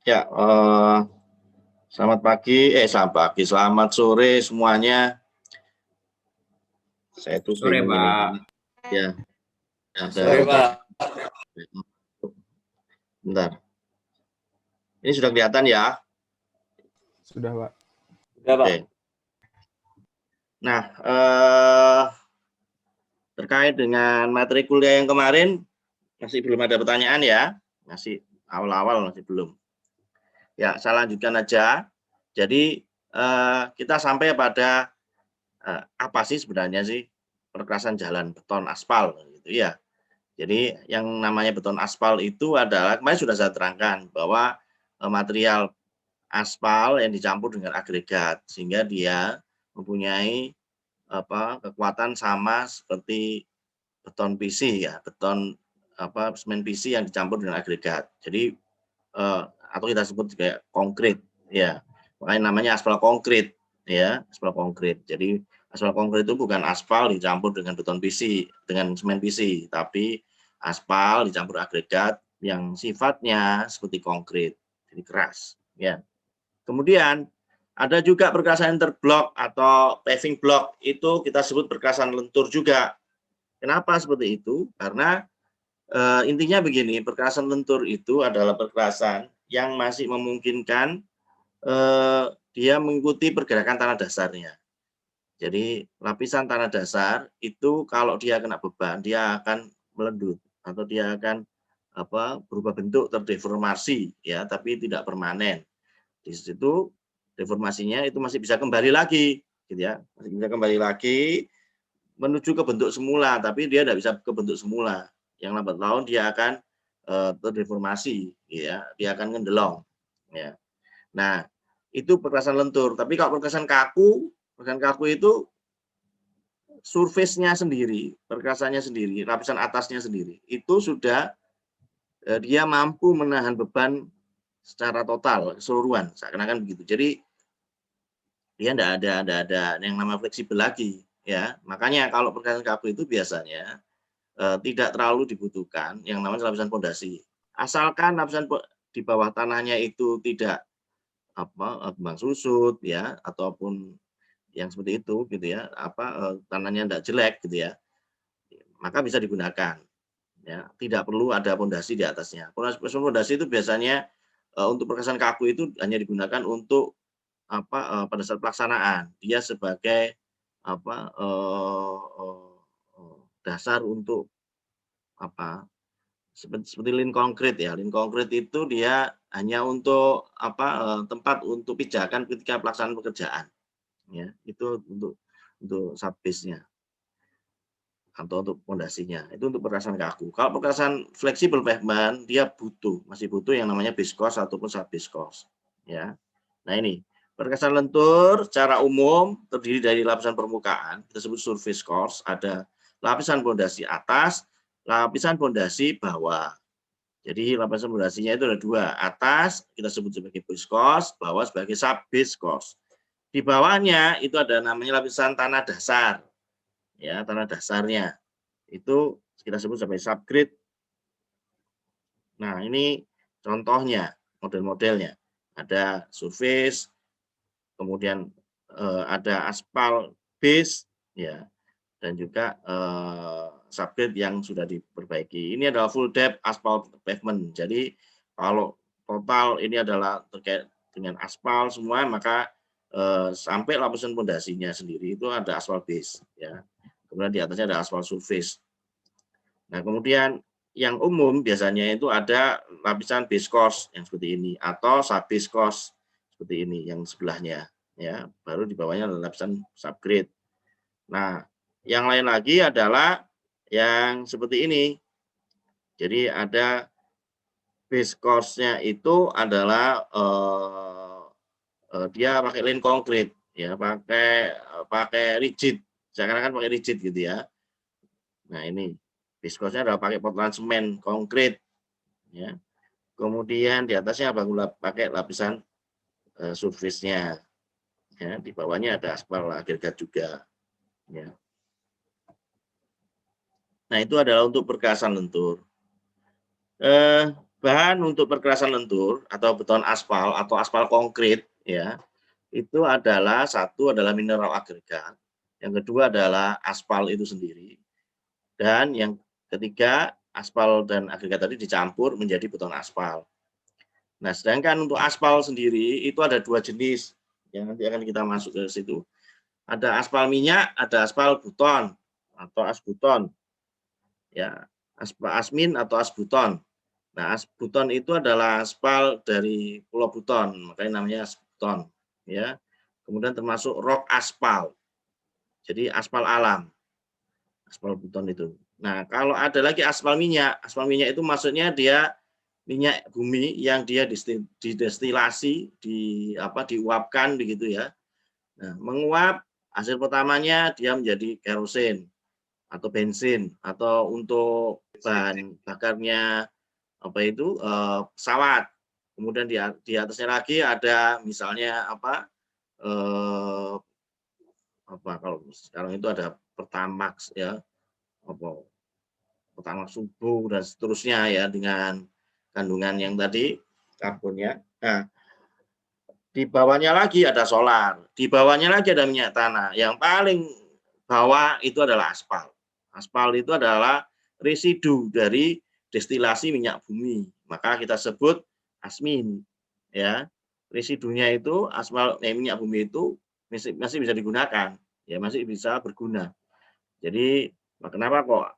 Ya, selamat pagi, selamat sore semuanya. Saya tuh Sore, bingung ini. Pak. Ya, ada. Sore, Pak. Bentar. Ini sudah kelihatan ya? Sudah, Pak. Sudah, Pak. Oke. Nah, terkait dengan materi kuliah yang kemarin, masih belum ada pertanyaan ya? Masih awal-awal, masih belum. Ya, saya lanjutkan aja. Jadi, kita sampai pada apa sih sebenarnya sih perkerasan jalan beton aspal gitu ya. Jadi yang namanya beton aspal itu adalah kemarin sudah saya terangkan bahwa material aspal yang dicampur dengan agregat sehingga dia mempunyai kekuatan sama seperti beton PC ya, beton semen PC yang dicampur dengan agregat. Jadi atau kita sebut kayak konkrit ya. Makanya namanya aspal konkrit ya, aspal konkrit. Jadi aspal konkrit itu bukan aspal dicampur dengan beton PC, dengan semen PC, tapi aspal dicampur agregat yang sifatnya seperti konkrit, jadi keras ya. Kemudian ada juga perkerasan interblok atau paving block, itu kita sebut perkerasan lentur juga. Kenapa seperti itu? Karena intinya begini, perkerasan lentur itu adalah perkerasan yang masih memungkinkan dia mengikuti pergerakan tanah dasarnya. Jadi lapisan tanah dasar itu kalau dia kena beban, dia akan melendut atau dia akan berubah bentuk, terdeformasi ya, tapi tidak permanen. Di situ deformasinya itu masih bisa kembali lagi, gitu ya, masih bisa kembali lagi menuju ke bentuk semula, tapi dia tidak bisa ke bentuk semula. Yang lambat laun dia akan terdeformasi, ya, dia akan ngendelong. Ya. Nah, itu perkerasan lentur. Tapi kalau perkerasan kaku itu surface-nya sendiri, perkerasannya sendiri, lapisan atasnya sendiri, itu sudah dia mampu menahan beban secara total, keseluruhan, seakan-akan begitu. Jadi dia tidak ada yang namanya fleksibel lagi, ya. Makanya kalau perkerasan kaku itu biasanya tidak terlalu dibutuhkan yang namanya lapisan pondasi. Asalkan lapisan di bawah tanahnya itu tidak kembang susut ya, ataupun yang seperti itu gitu ya, tanahnya tidak jelek gitu ya, maka bisa digunakan. Ya, tidak perlu ada pondasi di atasnya. Pondasi itu biasanya untuk perkerasan kaku itu hanya digunakan untuk pada saat pelaksanaan. Dia sebagai dasar untuk seperti lin konkrit ya. Lin konkrit itu dia hanya untuk tempat untuk pijakan ketika pelaksanaan pekerjaan. Ya, itu untuk subbase-nya atau untuk pondasinya. Itu untuk perkerasan kaku. Kalau perkerasan fleksibel pavement dia masih butuh yang namanya base course ataupun subbase course. Ya. Nah, ini perkerasan lentur secara umum terdiri dari lapisan permukaan, kita sebut surface course, ada lapisan pondasi atas, lapisan pondasi bawah. Jadi lapisan pondasinya itu ada dua, atas kita sebut sebagai base course, bawah sebagai subbase course. Di bawahnya itu ada namanya lapisan tanah dasar, ya tanah dasarnya itu kita sebut sebagai subgrade. Nah ini contohnya, model-modelnya ada surface, kemudian ada aspal base, ya, dan juga subgrade yang sudah diperbaiki. Ini adalah full depth aspal pavement. Jadi kalau total ini adalah terkait dengan aspal semua, maka sampai lapisan pondasinya sendiri itu ada aspal base, ya. Kemudian di atasnya ada aspal surface. Nah kemudian yang umum biasanya itu ada lapisan base course yang seperti ini atau subbase course seperti ini yang sebelahnya, ya. Baru di bawahnya adalah lapisan subgrade. Nah yang lain lagi adalah yang seperti ini. Jadi ada base course-nya itu adalah dia pakai lin konkrit, ya, pakai rigid, seakan-akan pakai rigid gitu ya. Nah ini base course-nya adalah pakai Portland semen konkrit, ya. Kemudian di atasnya pakai lapisan surface-nya, ya. Di bawahnya ada aspal agregat juga, ya. Nah itu adalah untuk perkerasan lentur. bahan untuk perkerasan lentur atau beton aspal atau aspal konkrit ya, itu adalah satu adalah mineral agregat, yang kedua adalah aspal itu sendiri, dan yang ketiga aspal dan agregat tadi dicampur menjadi beton aspal. Nah, sedangkan untuk aspal sendiri itu ada 2 jenis yang nanti akan kita masuk ke situ. Ada aspal minyak, ada aspal buton atau asbuton. Ya, asmin atau asbuton. Nah, asbuton itu adalah aspal dari Pulau Buton, makanya namanya asbuton, ya. Kemudian termasuk rock aspal. Jadi aspal alam, aspal buton itu. Nah, kalau ada lagi aspal minyak itu maksudnya dia minyak bumi yang dia didestilasi, diuapkan begitu ya. Nah, menguap hasil pertamanya dia menjadi kerosin atau bensin atau untuk bahan bakarnya pesawat. Kemudian di atasnya lagi ada misalnya kalau sekarang itu ada Pertamax ya, Pertamax subuh dan seterusnya ya dengan kandungan yang tadi karbonnya. Nah, di bawahnya lagi ada solar, di bawahnya lagi ada minyak tanah. Yang paling bawah itu adalah aspal. Aspal itu adalah residu dari destilasi minyak bumi. Maka kita sebut asmin. Ya, residunya itu aspal minyak bumi itu masih bisa digunakan, ya masih bisa berguna. Jadi kenapa kok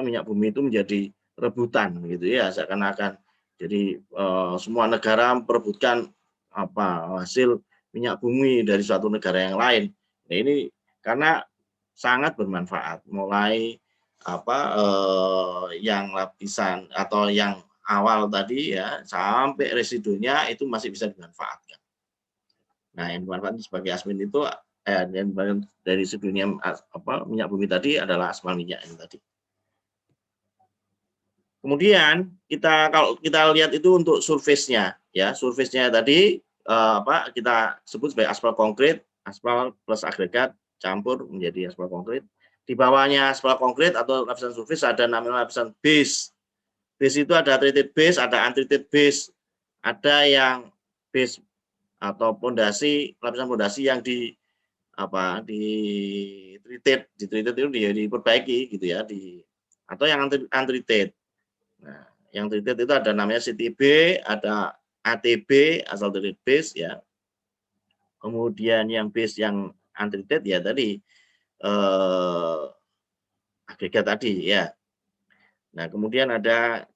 minyak bumi itu menjadi rebutan gitu ya seakan-akan. Jadi semua negara memperebutkan hasil minyak bumi dari suatu negara yang lain. Nah, ini karena sangat bermanfaat mulai yang lapisan atau yang awal tadi ya sampai residunya itu masih bisa dimanfaatkan. Nah, yang dimanfaatkan sebagai asmin itu yang dari residunya minyak bumi tadi adalah aspal minyak yang tadi. Kemudian kalau kita lihat itu untuk surface-nya ya, surface-nya tadi kita sebut sebagai aspal konkrit, aspal plus agregat campur menjadi aspal konkrit. Di bawahnya aspal konkrit atau lapisan surface ada namanya lapisan base. Base itu ada treated base, ada untreated base. Ada yang base atau pondasi, lapisan pondasi yang di treated itu diperbaiki gitu ya, atau yang untreated. Nah, yang treated itu ada namanya CTB, ada ATB, asal treated base ya. Kemudian yang base yang untreated ya tadi agregat tadi ya. Nah, kemudian ada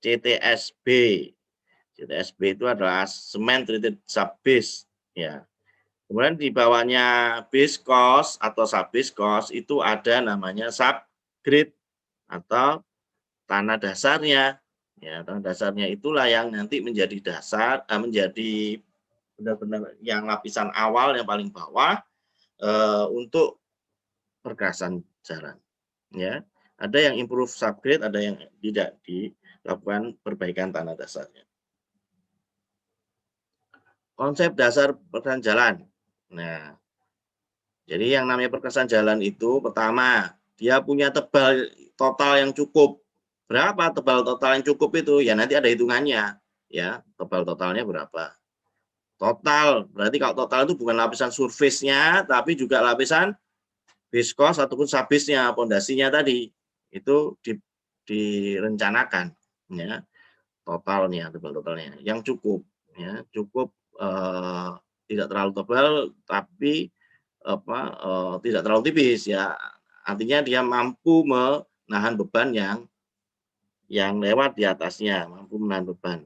CTSB. CTSB itu adalah cement treated subbase ya. Kemudian di bawahnya base cost atau subbase cost itu ada namanya subgrade atau tanah dasarnya. Ya, tanah dasarnya itulah yang nanti menjadi dasar, menjadi benar-benar yang lapisan awal yang paling bawah untuk perkerasan jalan. Ya, ada yang improve subgrade, ada yang tidak dilakukan perbaikan tanah dasarnya. Konsep dasar perkerasan jalan. Nah, jadi yang namanya perkerasan jalan itu pertama dia punya tebal total yang cukup. Berapa tebal total yang cukup itu? Ya nanti ada hitungannya. Ya, tebal totalnya berapa? Total, berarti kalau total itu bukan lapisan surface-nya, tapi juga lapisan base cost ataupun subbase-nya, pondasinya tadi. Itu direncanakan ya. Totalnya, tebal totalnya yang cukup ya, cukup tidak terlalu tebal tapi tidak terlalu tipis ya. Artinya dia mampu menahan beban yang lewat di atasnya, mampu menahan beban.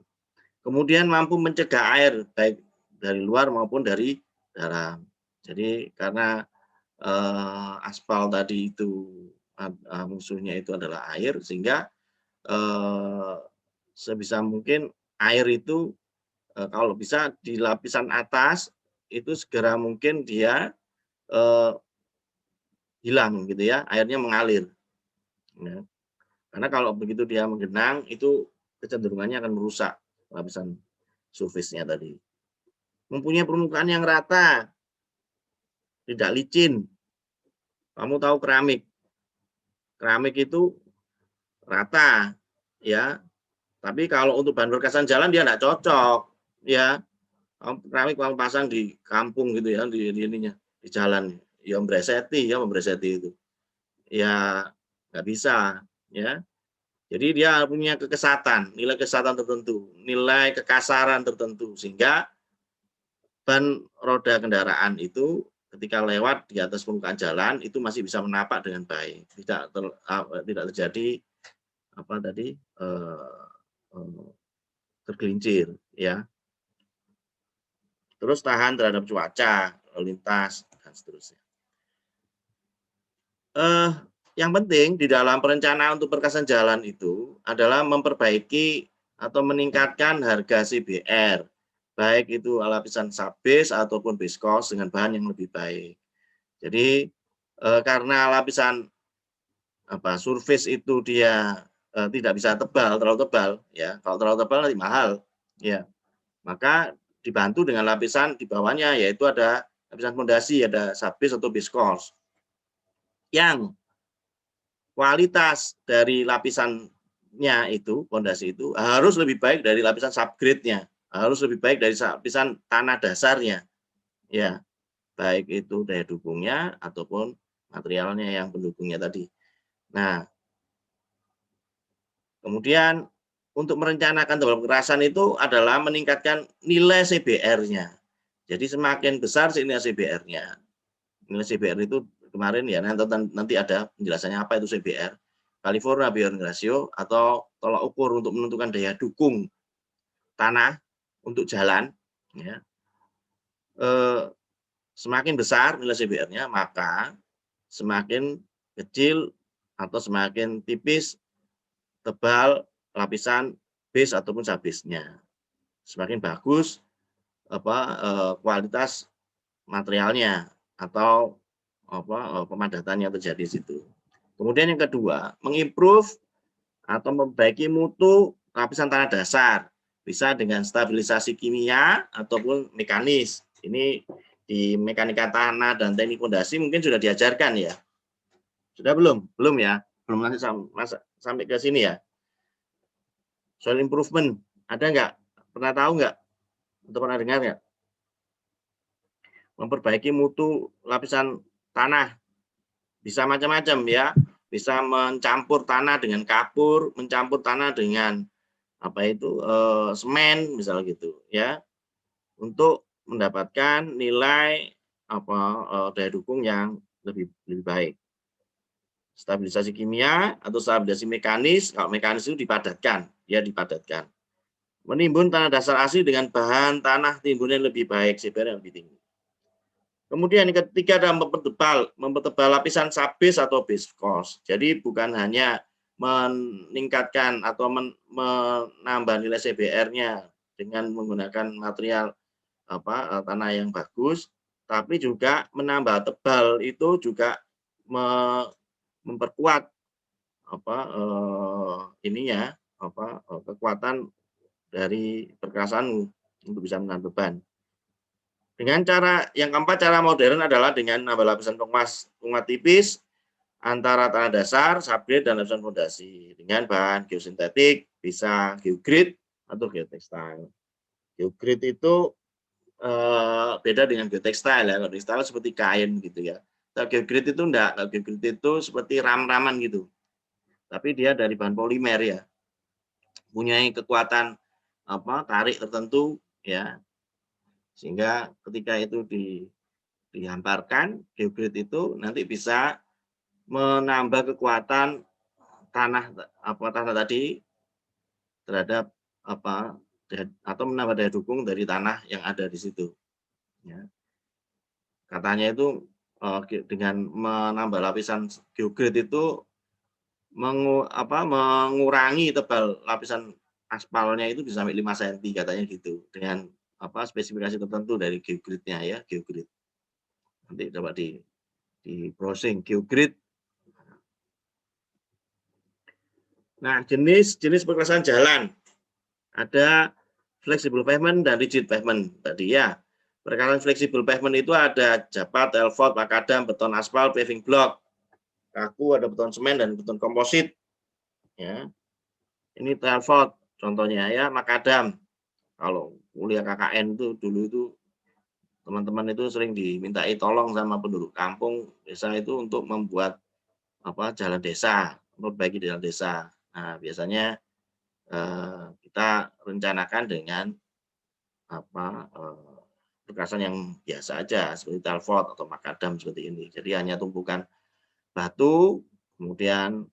Kemudian mampu mencegah air baik dari luar maupun dari dalam. Jadi karena aspal tadi itu musuhnya itu adalah air, sehingga sebisa mungkin air itu kalau bisa di lapisan atas itu segera mungkin dia hilang gitu ya, airnya mengalir. Ya. Karena kalau begitu dia menggenang itu kecenderungannya akan merusak lapisan surface-nya tadi. Mempunyai permukaan yang rata, tidak licin. Kamu tahu keramik. Keramik itu rata ya, Tapi kalau untuk bahan perkasan jalan dia nggak cocok, ya. Keramik kamu pasang di kampung gitu ya, di ininya, di jalan, ya membreseti itu. Ya nggak bisa, ya. Jadi dia punya kekesatan, nilai kesehatan tertentu, nilai kekasaran tertentu, sehingga ban roda kendaraan itu ketika lewat di atas permukaan jalan itu masih bisa menapak dengan baik, tidak terjadi apa tadi tergelincir, ya. Terus tahan terhadap cuaca, lalu lintas, dan seterusnya. Yang penting di dalam perencanaan untuk perkasan jalan itu adalah memperbaiki atau meningkatkan harga CBR, baik itu lapisan subbase ataupun base cost dengan bahan yang lebih baik. Jadi karena lapisan surface itu dia tidak bisa terlalu tebal, ya. Kalau terlalu tebal nanti mahal, ya. Maka dibantu dengan lapisan di bawahnya, yaitu ada lapisan fondasi, ada subbase atau base cost. Yang kualitas dari lapisannya itu, fondasi itu, harus lebih baik dari lapisan subgrade-nya, harus lebih baik dari lapisan tanah dasarnya, ya, baik itu daya dukungnya ataupun materialnya yang pendukungnya tadi. Nah, kemudian untuk merencanakan tebal kekerasan itu adalah meningkatkan nilai CBR-nya. Jadi semakin besar nilai CBR-nya. Nilai CBR itu kemarin ya, nanti ada penjelasannya apa itu CBR. California Bearing Ratio atau tolak ukur untuk menentukan daya dukung tanah untuk jalan, ya. Semakin besar nilai CBR-nya, maka semakin kecil atau semakin tipis tebal lapisan base ataupun subbase-nya. Semakin bagus kualitas materialnya atau pemadatan yang terjadi di situ. Kemudian yang kedua, mengimprove atau memperbaiki mutu lapisan tanah dasar, bisa dengan stabilisasi kimia ataupun mekanis. Ini di mekanika tanah dan teknik fondasi mungkin sudah diajarkan ya. Sudah belum? Belum ya? Belum nanti sampai ke sini ya. Soil improvement, ada nggak? Pernah tahu nggak? Atau pernah dengar nggak? Memperbaiki mutu lapisan tanah. Bisa macam-macam ya. Bisa mencampur tanah dengan kapur, mencampur tanah dengan semen misalnya gitu ya, untuk mendapatkan nilai daya dukung yang lebih baik. Stabilisasi kimia atau stabilisasi mekanis, kalau mekanis itu dipadatkan, ya dipadatkan. Menimbun tanah dasar asli dengan bahan tanah timbun yang lebih baik, CBR yang lebih tinggi. Kemudian yang ketiga adalah mempertebal lapisan subbase atau base cost. Jadi bukan hanya meningkatkan atau menambah nilai CBR-nya dengan menggunakan material tanah yang bagus, tapi juga menambah tebal itu juga memperkuat kekuatan dari perkerasan untuk bisa menahan beban. Dengan cara yang keempat, cara modern adalah dengan nambah lapisan penguat tipis antara tanah dasar, subgrade, dan lapisan fondasi dengan bahan geosintetik, bisa geogrid atau geotextile. Geogrid itu beda dengan geotextile ya. Kalau geotextile seperti kain gitu ya. Kalau geogrid itu enggak, kalau geogrid itu seperti ram-raman gitu. Tapi dia dari bahan polimer ya. Punya kekuatan tarik tertentu ya. Sehingga ketika itu dihamparkan, geogrid itu nanti bisa menambah kekuatan tanah tadi terhadap atau menambah daya dukung dari tanah yang ada di situ. Ya. Katanya itu dengan menambah lapisan geogrid itu mengurangi tebal lapisan aspalnya itu bisa sampai 5 cm katanya gitu, dengan spesifikasi tertentu dari geogridnya ya, geogrid. Nanti coba di browsing geogrid. Nah, jenis perkerasan jalan ada flexible pavement dan rigid pavement tadi ya. Perkerasan flexible pavement itu ada japat, elfort, makadam, beton aspal, paving block, kaku, ada beton semen dan beton komposit. Ya, ini elfort. Contohnya ya makadam. Kalau kuliah KKN itu dulu itu teman-teman itu sering dimintai tolong sama penduduk kampung desa itu untuk membuat jalan desa, memperbaiki jalan desa. Nah, biasanya kita rencanakan dengan perkasan yang biasa aja seperti talfot atau makadam seperti ini. Jadi hanya tumpukan batu, kemudian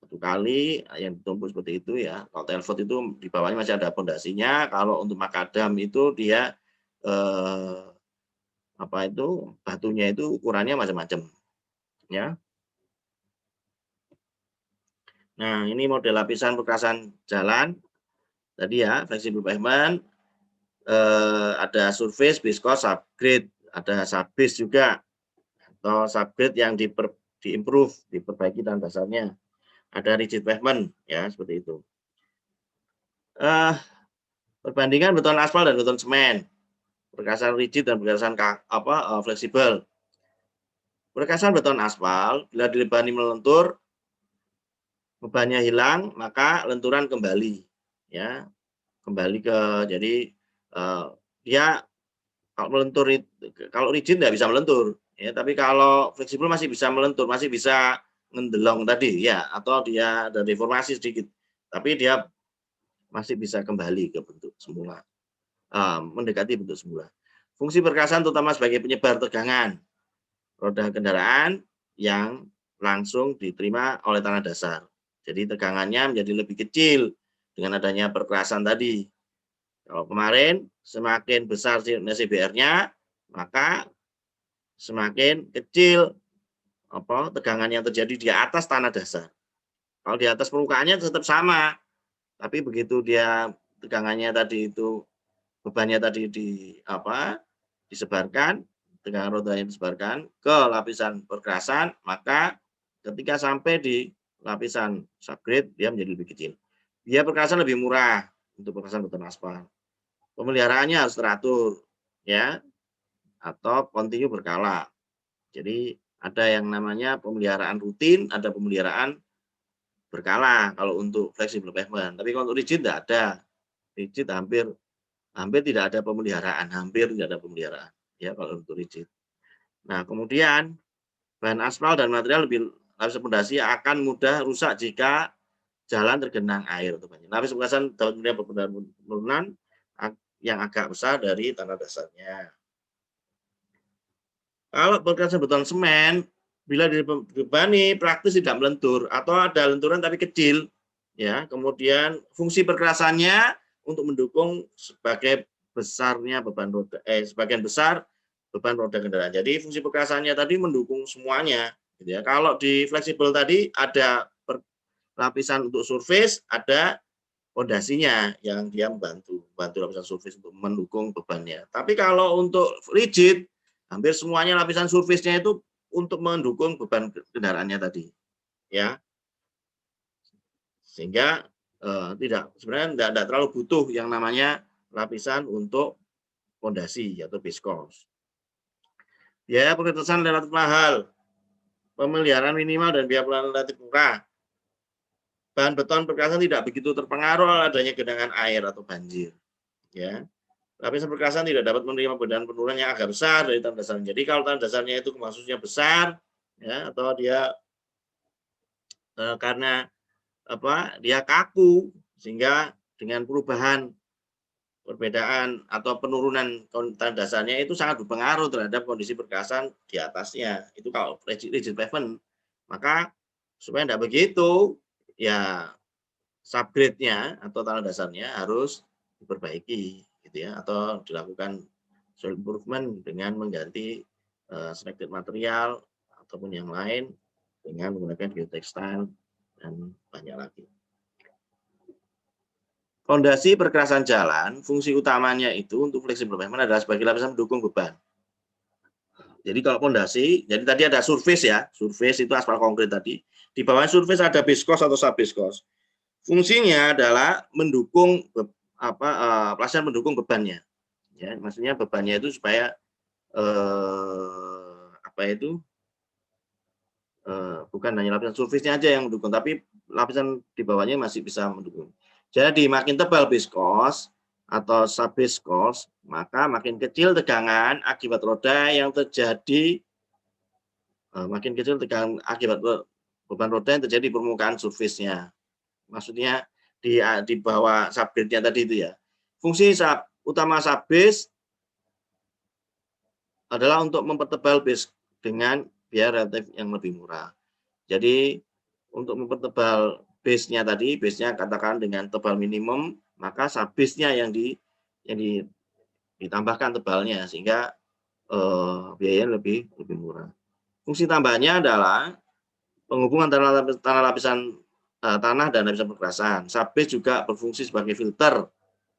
satu kali yang ditumpuk seperti itu ya. Kalau talfot itu di bawahnya masih ada pondasinya. Kalau untuk makadam itu dia eh, batunya itu ukurannya macam-macam ya. Nah, ini model lapisan perkasan jalan tadi ya, fleksibel pavement, ada surface, viscose, subgrade, ada subbase juga atau subgrade yang diimprove, diperbaiki dan dasarnya. Ada rigid pavement ya, seperti itu. Perbandingan beton aspal dan beton semen, perkasan rigid dan perkasan fleksibel. Perkasan beton aspal bila dilebani melentur, bebannya hilang, maka lenturan kembali ya, kembali ke jadi dia kalau melentur kalau rigid nggak bisa melentur ya, tapi kalau fleksibel masih bisa melentur, masih bisa ngendelong tadi ya, atau dia ada deformasi sedikit, tapi dia masih bisa kembali ke bentuk semula, mendekati bentuk semula. Fungsi perkasan terutama sebagai penyebar tegangan roda kendaraan yang langsung diterima oleh tanah dasar. Jadi tegangannya menjadi lebih kecil dengan adanya perkerasan tadi. Kalau kemarin semakin besar CBR-nya, maka semakin kecil tegangan yang terjadi di atas tanah dasar. Kalau di atas permukaannya tetap sama, tapi begitu dia tegangannya tadi itu bebannya tadi disebarkan, tegangan rodanya disebarkan ke lapisan perkerasan, maka ketika sampai di lapisan subgrade dia menjadi lebih kecil. Biaya perkerasan lebih murah untuk perkerasan beton aspal. Pemeliharaannya harus teratur ya, atau kontinu berkala. Jadi ada yang namanya pemeliharaan rutin, ada pemeliharaan berkala kalau untuk fleksibel pavement. Tapi kalau untuk rigid tidak ada. Rigid hampir tidak ada pemeliharaan, hampir tidak ada pemeliharaan ya kalau untuk rigid. Nah, kemudian bahan aspal dan material lebih lapis pondasi akan mudah rusak jika jalan tergenang air atau banjir. Lapis perkasan dapat menyebabkan penurunan yang agak besar dari tanah dasarnya. Kalau perkasan beton semen, bila dibebani praktis tidak melentur atau ada lenturan tapi kecil, ya. Kemudian fungsi perkerasannya untuk mendukung sebagai besarnya beban roda, sebagian besar beban roda kendaraan. Jadi fungsi perkerasannya tadi mendukung semuanya, gitu ya. Kalau di fleksibel tadi ada lapisan untuk surface, ada fondasinya yang dia bantu lapisan surface untuk mendukung bebannya. Tapi kalau untuk rigid, hampir semuanya lapisan surface-nya itu untuk mendukung beban kendaraannya tadi, ya. Sehingga sebenarnya tidak terlalu butuh yang namanya lapisan untuk fondasi atau viscose. Biaya pengetesan relatif mahal, pemeliharaan minimal dan biaya pelayanan relatif murah. Bahan beton perkerasan tidak begitu terpengaruh adanya genangan air atau banjir, ya. Lapisan perkerasan tidak dapat menerima beban penurunan yang agak besar dari tanah dasarnya. Jadi kalau tanah dasarnya itu maksudnya besar, ya, atau dia karena dia kaku, sehingga dengan perubahan perbedaan atau penurunan tanah dasarnya itu sangat berpengaruh terhadap kondisi perkerasan di atasnya. Itu kalau rigid pavement. Maka supaya tidak begitu, ya subgrade-nya atau tanah dasarnya harus diperbaiki, gitu ya, atau dilakukan soil improvement dengan mengganti selected material ataupun yang lain dengan menggunakan geotextile dan banyak lagi. Fondasi perkerasan jalan, fungsi utamanya itu untuk fleksibel pavement adalah sebagai lapisan pendukung beban. Jadi kalau fondasi, jadi tadi ada surface ya, surface itu aspal konkret tadi. Di bawah surface ada viscose atau subviscose. Fungsinya adalah mendukung lapisan mendukung bebannya. Ya, maksudnya bebannya itu supaya bukan hanya lapisan surface-nya aja yang mendukung, tapi lapisan di bawahnya masih bisa mendukung. Jadi makin tebal base course atau sub-base course, maka makin kecil tegangan akibat roda yang terjadi, makin kecil tegangan akibat beban roda yang terjadi di permukaan surface-nya. Maksudnya di bawah subgrade-nya tadi itu ya. Fungsi utama sub-base adalah untuk mempertebal base dengan biaya relatif yang lebih murah. Jadi untuk mempertebal base-nya tadi, base-nya katakan dengan tebal minimum, maka sub-base-nya yang ditambahkan tebalnya sehingga biayanya lebih murah. Fungsi tambahnya adalah penghubungan antara lapisan tanah dan lapisan pergerasan. Sub-base juga berfungsi sebagai filter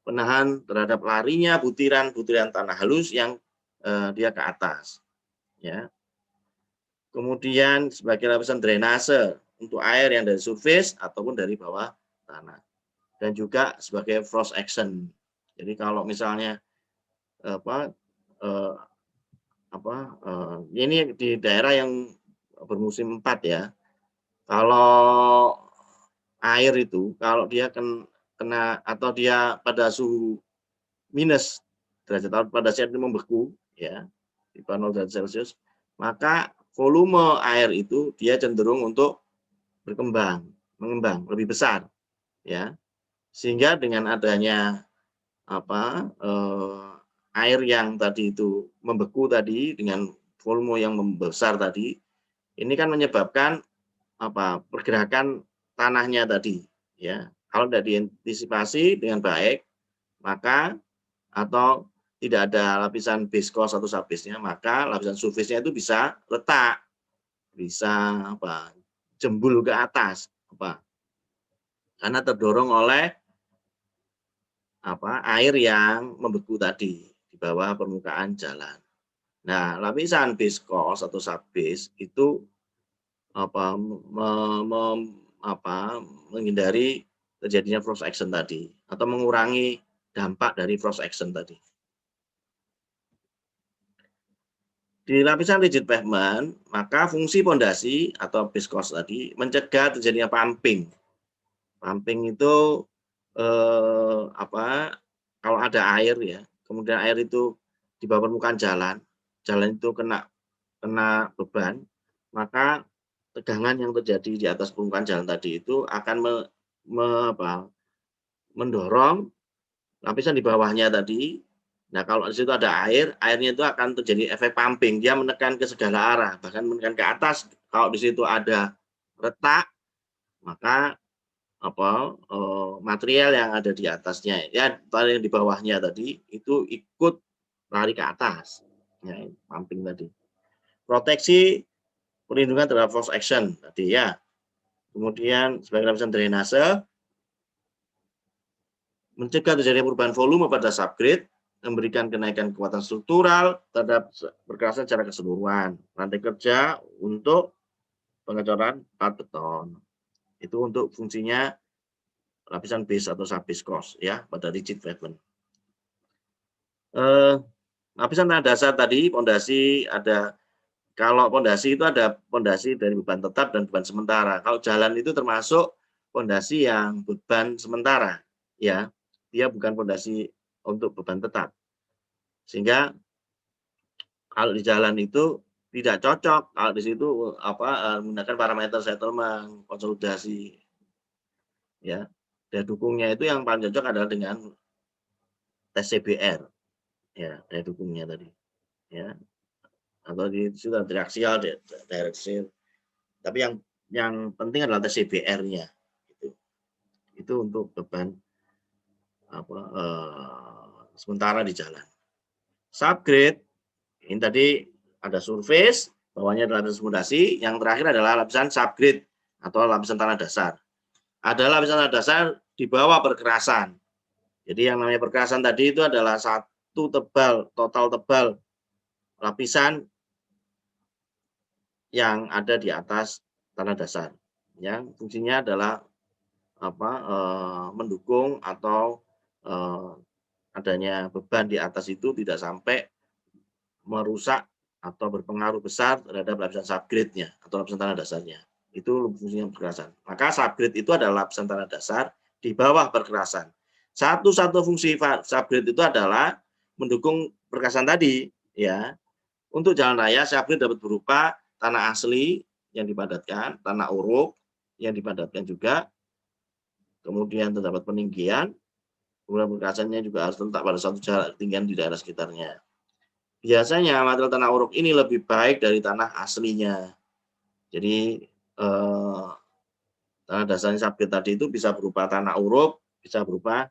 penahan terhadap larinya butiran-butiran tanah halus yang dia ke atas. Ya. Kemudian sebagai lapisan drainase untuk air yang dari surface ataupun dari bawah tanah. Dan juga sebagai frost action. Jadi kalau misalnya ini di daerah yang bermusim 4 ya. Kalau air itu kalau dia kena atau dia pada suhu minus derajat atau pada saat itu membeku ya di 0 derajat Celcius, maka volume air itu dia cenderung untuk mengembang lebih besar ya. Sehingga dengan adanya air yang tadi itu membeku tadi dengan volume yang membesar tadi, ini kan menyebabkan pergerakan tanahnya tadi ya. Kalau tidak diantisipasi dengan baik, maka atau tidak ada lapisan base course atau sub-base-nya, maka lapisan surface-nya itu bisa retak, bisa jembul ke atas, karena terdorong oleh air yang membeku tadi di bawah permukaan jalan. Nah, lapisan base course atau sub-base itu menghindari terjadinya frost action tadi atau mengurangi dampak dari frost action tadi. Di lapisan rigid pavement, maka fungsi pondasi atau base course tadi mencegah terjadinya pumping. Pumping itu kalau ada air ya, kemudian air itu di bawah permukaan jalan itu kena beban, maka tegangan yang terjadi di atas permukaan jalan tadi itu akan mendorong lapisan di bawahnya tadi. Nah, kalau di situ ada air, airnya itu akan terjadi efek pumping. Dia menekan ke segala arah, bahkan menekan ke atas. Kalau di situ ada retak, maka material yang ada di atasnya, ya yang di bawahnya tadi itu ikut lari ke atas. Ya, pumping tadi. Proteksi perlindungan terhadap frost action tadi ya. Kemudian sebagai lapisan drainase, mencegah terjadinya perubahan volume pada subgrade, memberikan kenaikan kekuatan struktural terhadap pergerakan secara keseluruhan. Rantai kerja untuk pengecoran plat beton. Itu untuk fungsinya lapisan base atau sub-base course ya pada rigid pavement. Lapisan tanah dasar tadi, pondasi ada. Kalau pondasi itu ada pondasi dari beban tetap dan beban sementara. Kalau jalan itu termasuk pondasi yang beban sementara ya. Dia bukan pondasi untuk beban tetap. Sehingga kalau di jalan itu tidak cocok kalau di situ menggunakan parameter settlement, konsolidasi. Ya. Daya dukungnya itu yang paling cocok adalah dengan tes CBR. Ya, daya dukungnya tadi. Ya. Atau di situ ada triaksial, direksional. Tapi yang penting adalah tes CBR-nya. Itu untuk beban sementara di jalan. Subgrade ini tadi ada surface, bawahnya adalah lapisan fondasi, yang terakhir adalah lapisan subgrade atau lapisan tanah dasar. Ada lapisan tanah dasar di bawah perkerasan. Jadi yang namanya perkerasan tadi itu adalah total tebal lapisan yang ada di atas tanah dasar. Yang fungsinya adalah mendukung atau adanya beban di atas itu tidak sampai merusak atau berpengaruh besar terhadap lapisan subgrade-nya atau lapisan tanah dasarnya. Itu fungsinya perkerasan. Maka subgrade itu adalah lapisan tanah dasar di bawah perkerasan. Satu-satu fungsi subgrade itu adalah mendukung perkerasan tadi, ya. Untuk jalan raya, subgrade dapat berupa tanah asli yang dipadatkan, tanah uruk yang dipadatkan juga, kemudian terdapat peninggian, kemudian perkerasannya juga harus terletak pada suatu jarak ketinggian di daerah sekitarnya. Biasanya material tanah uruk ini lebih baik dari tanah aslinya. Jadi tanah dasarnya subgrade tadi itu bisa berupa tanah uruk, bisa berupa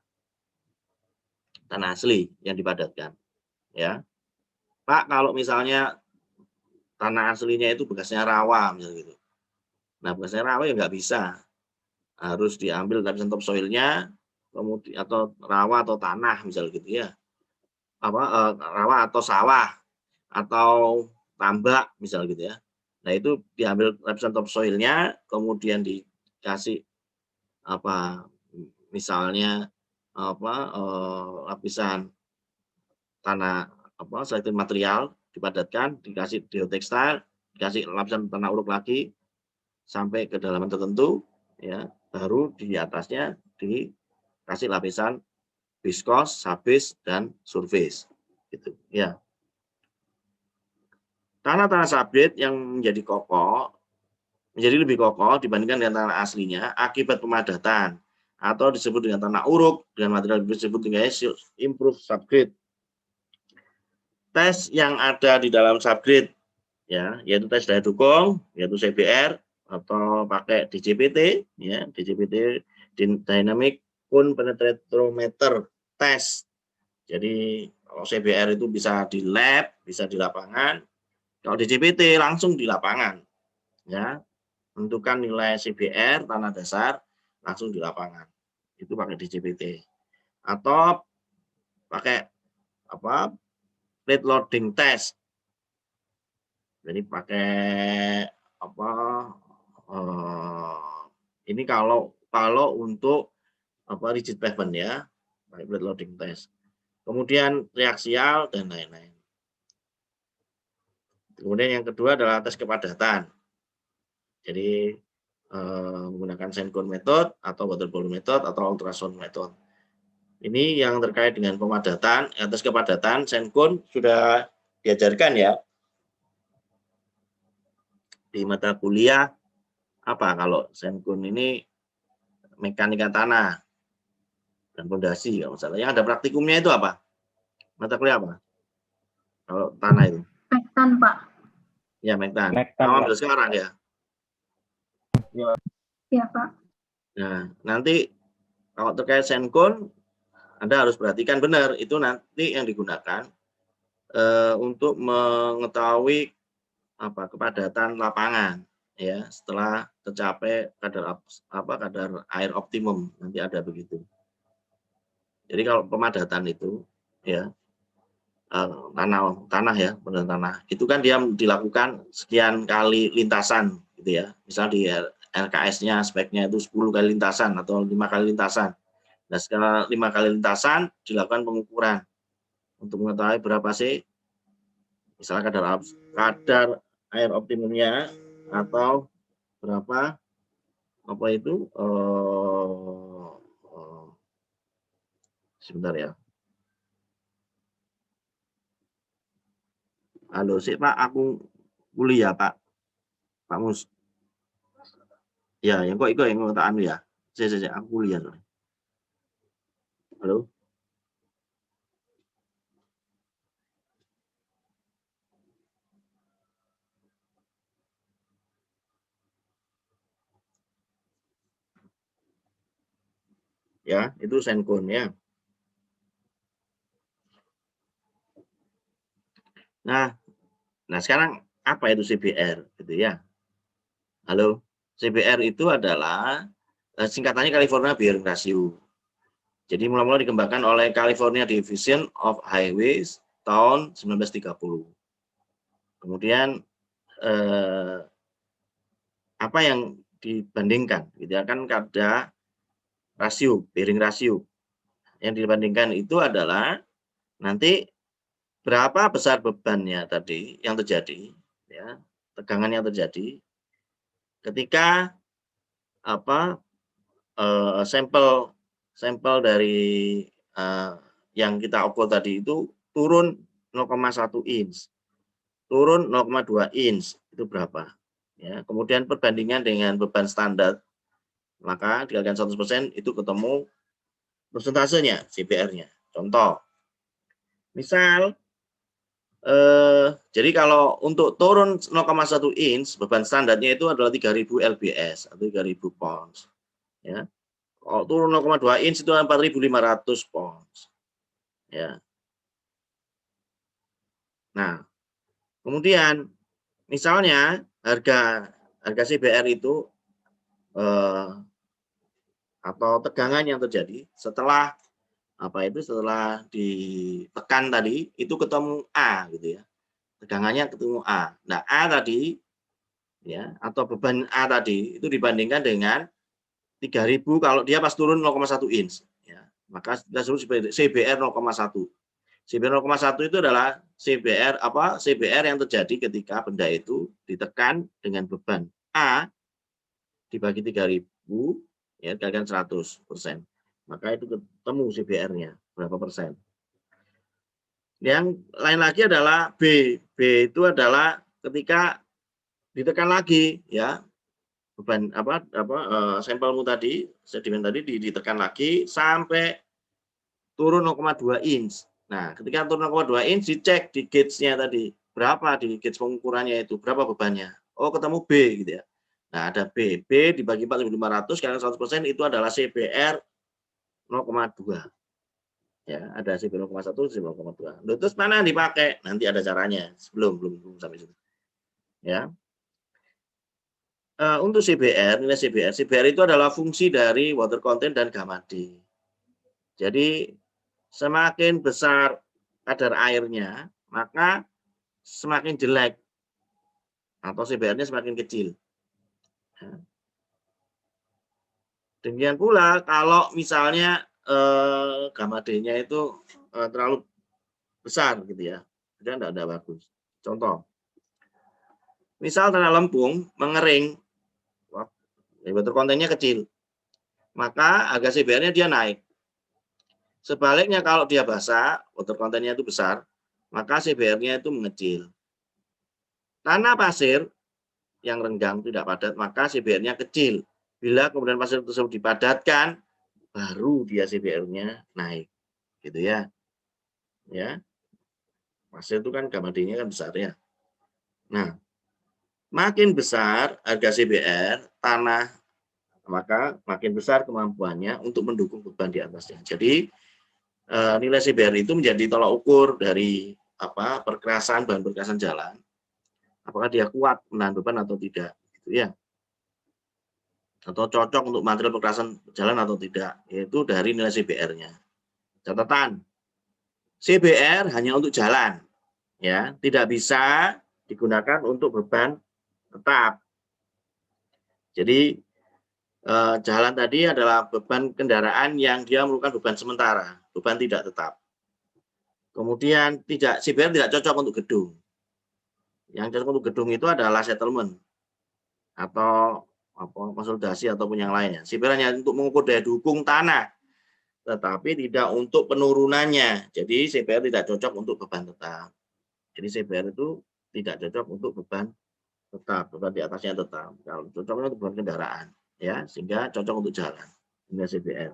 tanah asli yang dipadatkan. Ya, Pak, kalau misalnya tanah aslinya itu bekasnya rawa, misalnya gitu. Nah, bekasnya rawa ya nggak bisa, harus diambil lapisan topsoilnya, kemudian atau rawa atau tanah, misalnya gitu ya. Rawa atau sawah atau tambak, misalnya gitu ya. Nah, itu diambil lapisan topsoilnya, kemudian dikasih misalnya lapisan tanah selektif material dipadatkan, dikasih geotekstil, dikasih lapisan tanah uruk lagi sampai kedalaman tertentu, ya, baru di atasnya dikasih lapisan viskos, sabis, dan surface, gitu, ya. Tanah-tanah subgrade yang menjadi lebih kokoh dibandingkan dengan tanah aslinya akibat pemadatan atau disebut dengan tanah uruk dengan material disebut dengan improved subgrade. Tes yang ada di dalam subgrade, ya, yaitu tes daya dukung, yaitu CBR atau pakai DCPT, ya, DCPT Dynamic Cone Penetrometer Test. Jadi kalau CBR itu bisa di lab, bisa di lapangan. Kalau DCPT langsung di lapangan, ya, menentukan nilai CBR tanah dasar langsung di lapangan. Itu pakai DCPT atau pakai plate loading test. Jadi pakai ini kalau untuk rigid pavement, ya, pakai plate loading test. Kemudian reaksial dan lain-lain. Kemudian yang kedua adalah tes kepadatan. Jadi menggunakan sand cone method atau water ball method atau ultrasound method. Ini yang terkait dengan pemadatan, tes kepadatan sand cone sudah diajarkan, ya, di mata kuliah kalau sand cone ini mekanika tanah dan fondasi, kalau misalnya yang ada praktikumnya itu apa? Mata kuliah apa? Kalau tanah itu? Mektan, Pak. Ya, Mektan. Kamu ambil sekarang, ya? Iya, Pak. Nah, nanti kalau terkait sand cone, Anda harus perhatikan benar, itu nanti yang digunakan untuk mengetahui kepadatan lapangan, ya, setelah tercapai kadar air optimum, nanti ada begitu. Jadi kalau pemadatan itu, ya, tanah ya, pemadatan tanah itu kan dia dilakukan sekian kali lintasan, gitu ya. Misal di RKS-nya speknya itu 10 kali lintasan atau 5 kali lintasan. Nah, setelah 5 kali lintasan dilakukan pengukuran untuk mengetahui berapa sih misalnya kadar air optimumnya atau berapa sebentar, ya. Halo sih, Pak, aku kuliah, Pak Mus. Ya, yang kok yang tak anu, ya. Saya aku kuliah soalnya. Halo. Ya, itu sand cone, ya. Nah, sekarang apa itu CBR, gitu ya? Halo, CBR itu adalah singkatannya California Bearing Ratio. Jadi mula-mula dikembangkan oleh California Division of Highways tahun 1930. Kemudian apa yang dibandingkan, gitu ya, kan ada rasio, bearing rasio. Yang dibandingkan itu adalah nanti berapa besar bebannya tadi yang terjadi, ya, tegangan yang terjadi ketika sampel sampel dari yang kita ukur tadi itu turun 0,1 inch, turun 0,2 inch, itu berapa? Ya, kemudian perbandingan dengan beban standar, maka dikalikan 100% itu ketemu persentasenya, CBR-nya. Contoh, misal, jadi kalau untuk turun 0,1 inch, beban standarnya itu adalah 3.000 lbs atau 3.000 pounds. Ya. Kalau turun 0,2 inch itu 4.500 pounds. Ya. Nah, kemudian misalnya harga CBR itu atau tegangan yang terjadi setelah setelah ditekan tadi itu ketemu A gitu ya. Tegangannya ketemu A. Nah, A tadi ya atau beban A tadi itu dibandingkan dengan 3.000 kalau dia pas turun 0,1 inch ya. Maka kita sebut CBR 0,1. CBR 0,1 itu adalah CBR yang terjadi ketika benda itu ditekan dengan beban A dibagi 3.000 ya dikalikan 100%. Maka itu ketemu CBR-nya berapa persen. Yang lain lagi adalah B. B itu adalah ketika ditekan lagi ya beban sampelmu tadi, sedimen tadi ditekan lagi sampai turun 0,2 inch. Nah, ketika turun 0,2 inch dicek di gauge-nya tadi, berapa di gauge pengukurannya itu, berapa bebannya. Oh, ketemu B gitu ya. Nah, ada B. B dibagi 4.500 kali 100% itu adalah CBR 0,2. Ya, ada CBR 0,1, CBR 0,2. Terus mana yang dipakai? Nanti ada caranya. Belum sampai situ. Ya. Untuk CBR, nilai CBR itu adalah fungsi dari water content dan gamma D. Jadi semakin besar kadar airnya, maka semakin jelek atau CBR-nya semakin kecil. Demikian pula kalau misalnya gamma D-nya itu terlalu besar gitu ya, itu tidak bagus. Contoh, misal tanah lempung mengering, water content-nya kecil, maka harga CBR-nya dia naik. Sebaliknya kalau dia basah, water content-nya itu besar, maka CBR-nya itu mengecil. Tanah pasir yang renggang tidak padat, maka CBR-nya kecil. Bila kemudian pasir tersebut dipadatkan, baru dia CBR-nya naik. Gitu ya. Ya. Pasir itu kan gamma D-nya kan besar ya. Nah, makin besar harga CBR tanah, maka makin besar kemampuannya untuk mendukung beban di atasnya. Jadi nilai CBR itu menjadi tolak ukur dari perkerasan bahan perkerasan jalan. Apakah dia kuat menahan beban atau tidak, gitu ya. Atau cocok untuk material perkerasan jalan atau tidak, yaitu dari nilai CBR-nya. Catatan, CBR hanya untuk jalan, ya, tidak bisa digunakan untuk beban tetap. Jadi jalan tadi adalah beban kendaraan yang dia merupakan beban sementara, beban tidak tetap. Kemudian CBR tidak cocok untuk gedung. Yang cocok untuk gedung itu adalah settlement atau konsolidasi ataupun yang lainnya. CBR hanya untuk mengukur daya dukung tanah, tetapi tidak untuk penurunannya. Jadi CBR tidak cocok untuk beban tetap. Jadi CBR itu tidak cocok untuk beban tetap, beban di atasnya tetap. Kalau cocoknya untuk beban kendaraan, ya, sehingga cocok untuk jalan. Ini CBR.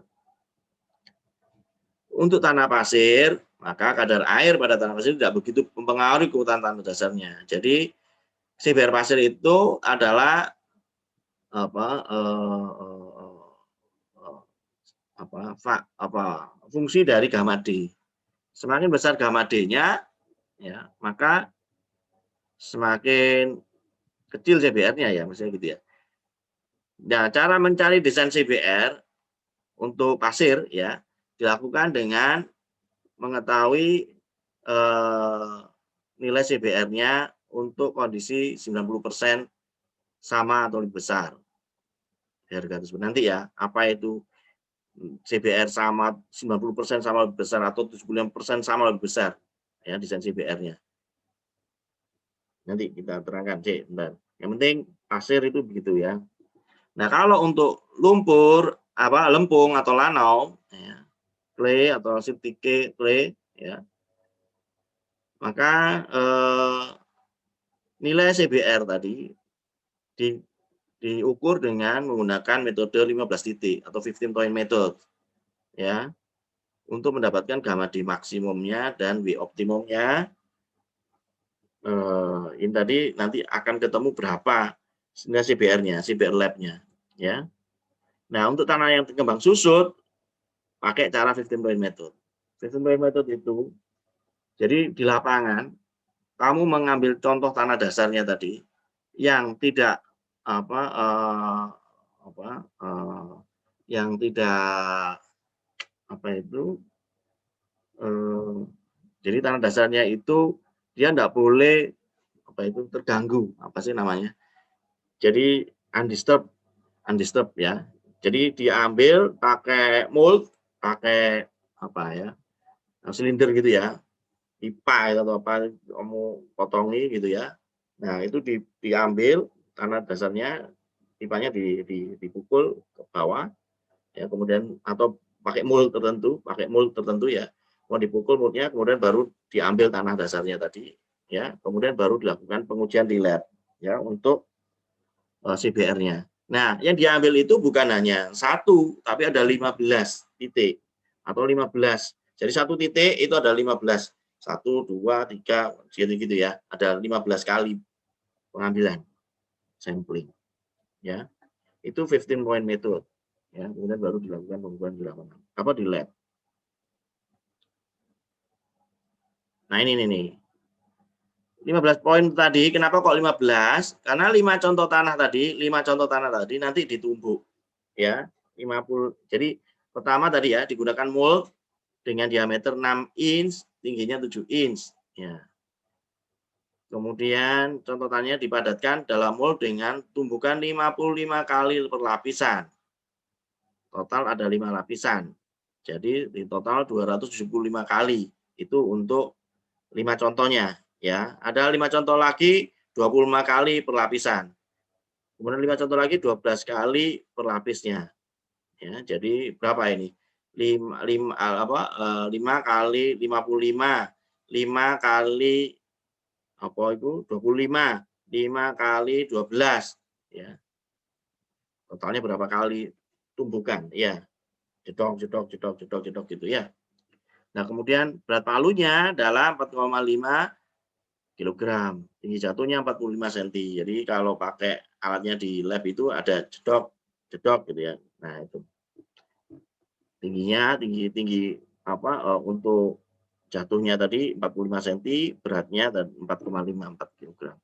Untuk tanah pasir, maka kadar air pada tanah pasir tidak begitu mempengaruhi keutuhan tanah dasarnya. Jadi CBR pasir itu adalah fungsi dari gamma D. Semakin besar gamma D-nya, ya, maka semakin kecil CBR-nya ya, misalnya gitu ya. Nah, cara mencari desain CBR untuk pasir ya dilakukan dengan mengetahui nilai CBR-nya untuk kondisi 90% sama atau lebih besar. Harga tersebut nanti ya, apa itu CBR sama 90% sama lebih besar atau 75% sama lebih besar ya desain CBR-nya. Nanti kita terangkan bentar. Yang penting pasir itu begitu ya. Nah, kalau untuk lumpur lempung atau lanau, ya, clay atau siltike clay, ya, maka nilai CBR tadi diukur dengan menggunakan metode 15 titik atau 15 point method, ya, untuk mendapatkan gamma D maksimumnya dan W optimumnya. Ini tadi nanti akan ketemu berapa nilai CBR-nya, CBR lab-nya, ya. Nah, untuk tanah yang kembang susut pakai cara 15 point method. 15 point method itu, jadi di lapangan kamu mengambil contoh tanah dasarnya tadi yang tidak yang tidak jadi tanah dasarnya itu dia tidak boleh terganggu, apa sih namanya? Jadi undisturbed ya. Jadi diambil pakai mold, pakai silinder gitu ya, pipa atau apa kamu potongi gitu ya. Nah itu diambil tanah dasarnya, pipanya dipukul ke bawah ya, kemudian atau pakai mold tertentu ya, mau dipukul moldnya, kemudian baru diambil tanah dasarnya tadi ya, kemudian baru dilakukan pengujian di lab ya untuk CBR-nya. Nah, yang diambil itu bukan hanya satu, tapi ada 15 titik atau 15. Jadi satu titik itu ada 15. 1, 2, 3, gitu ya. Ada 15 kali pengambilan sampling. Ya. Itu 15 point method. Ya, kemudian baru dilakukan pengukuran di lapangan. Di lab. Nah, ini nih. 15 poin tadi, kenapa kok 15? Karena 5 contoh tanah tadi nanti ditumbuk ya, 50. Jadi pertama tadi ya digunakan mold dengan diameter 6 inch, tingginya 7 inch ya. Kemudian contoh tanahnya dipadatkan dalam mold dengan tumbukan 55 kali perlapisan. Total ada 5 lapisan. Jadi di total 275 kali. Itu untuk 5 contohnya ya. Ada 5 contoh lagi 25 kali perlapisan. Kemudian 5 contoh lagi 12 kali perlapisnya. Ya, jadi berapa ini? 5 kali 55, 5 kali 25, 5 kali 12 ya. Totalnya berapa kali tumbukan ya. Jedok gitu ya. Nah, kemudian berat palunya adalah 4,5 kilogram, tinggi jatuhnya 45 cm. Jadi kalau pakai alatnya di lab itu ada jedok gitu ya. Nah, itu tingginya tinggi untuk jatuhnya tadi 45 cm, beratnya 4,54 kg.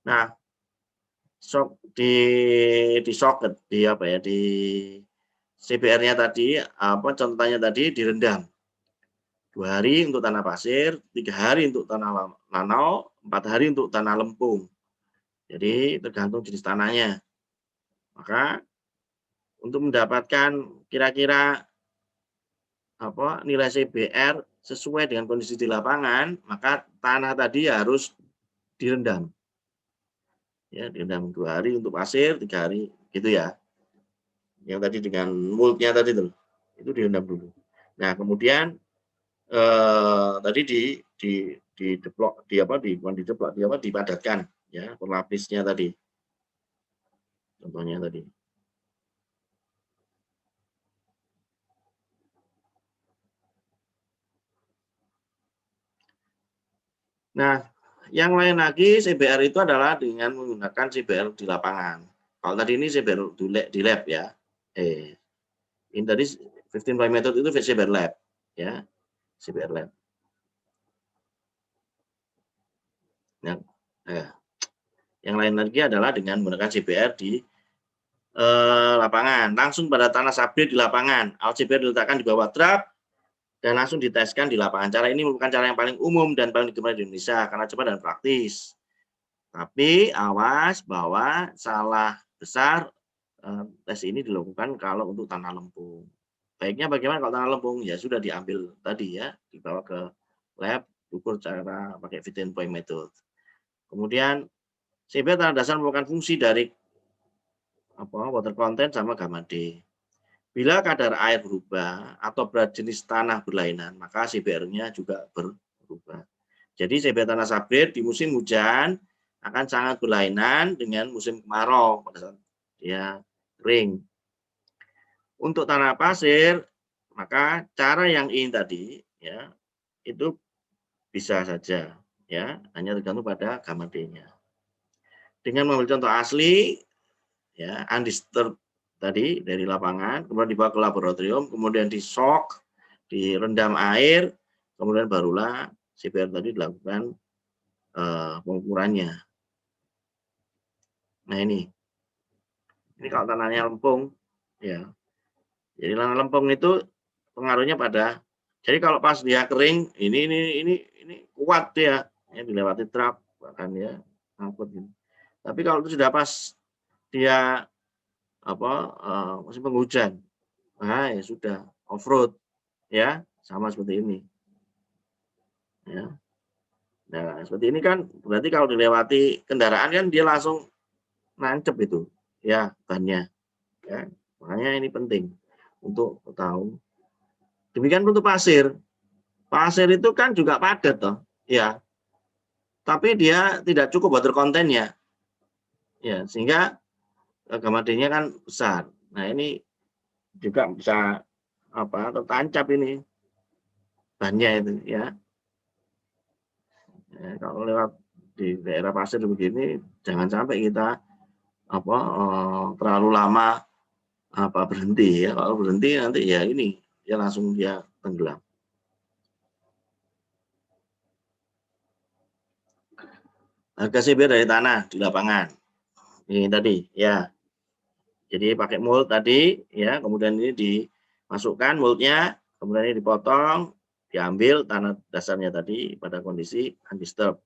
Nah, di socket di CBR-nya tadi contohnya tadi direndam 2 hari untuk tanah pasir, 3 hari untuk tanah lanau, 4 hari untuk tanah lempung. Jadi tergantung jenis tanahnya. Maka untuk mendapatkan kira-kira nilai CBR sesuai dengan kondisi di lapangan, maka tanah tadi harus direndam. Ya, direndam 2 hari untuk pasir, 3 hari gitu ya. Yang tadi dengan moldnya tadi itu direndam dulu. Nah, kemudian tadi dipadatkan ya pelapisnya tadi. Contohnya tadi. Nah, yang lain lagi CBR itu adalah dengan menggunakan CBR di lapangan. Kalau tadi ini CBR di lab ya. Ini tadi 15 point method itu CBR lab ya. CBR lab. Yang lain lagi adalah dengan menggunakan CBR di lapangan, langsung pada tanah sabit di lapangan. Alat CBR diletakkan di bawah trap dan langsung diteskan di lapangan. Cara ini merupakan cara yang paling umum dan paling digemari di Indonesia karena cepat dan praktis. Tapi awas bahwa salah besar tes ini dilakukan kalau untuk tanah lempung. Baiknya bagaimana kalau tanah lempung? Ya sudah diambil tadi ya, dibawa ke lab, ukur cara pakai 15 point method. Kemudian CBR tanah dasar merupakan fungsi dari water content sama gamma D. Bila kadar air berubah atau berat jenis tanah berlainan, maka CBR-nya juga berubah. Jadi CBR tanah sabit di musim hujan akan sangat berlainan dengan musim kemarau pada saat dia kering. Untuk tanah pasir, maka cara yang ini tadi ya itu bisa saja ya, hanya tergantung pada gamma D-nya. Dengan mengambil contoh asli ya, undisturbed tadi dari lapangan, kemudian dibawa ke laboratorium, kemudian di-shock, direndam air, kemudian barulah CBR tadi dilakukan pengukurannya. Nah ini kalau tanahnya lempung, ya. Jadi tanah lempung itu pengaruhnya pada, jadi kalau pas dia kering, ini kuat dia, ya dilewati truk bahkan ya ngangkut gitu. Tapi kalau itu sudah pas dia musim penghujan, nah ya sudah off road, ya sama seperti ini. Ya. Nah seperti ini kan berarti kalau dilewati kendaraan kan dia langsung nancep itu, ya bannya. Ya. Makanya ini penting untuk tahu. Demikian untuk pasir. Pasir itu kan juga padat toh, ya. Tapi dia tidak cukup water content-nya. Ya, sehingga gamma D-nya kan besar. Nah, ini juga bisa tertancap ini bannya itu ya. Kalau lewat di daerah pasir begini jangan sampai kita terlalu lama berhenti ya. Kalau berhenti nanti ya ini dia langsung dia tenggelam. Harga CBR dari tanah di lapangan. Ini tadi ya. Jadi pakai mold tadi ya, kemudian ini dimasukkan moldnya, kemudian ini dipotong, diambil tanah dasarnya tadi pada kondisi undisturbed.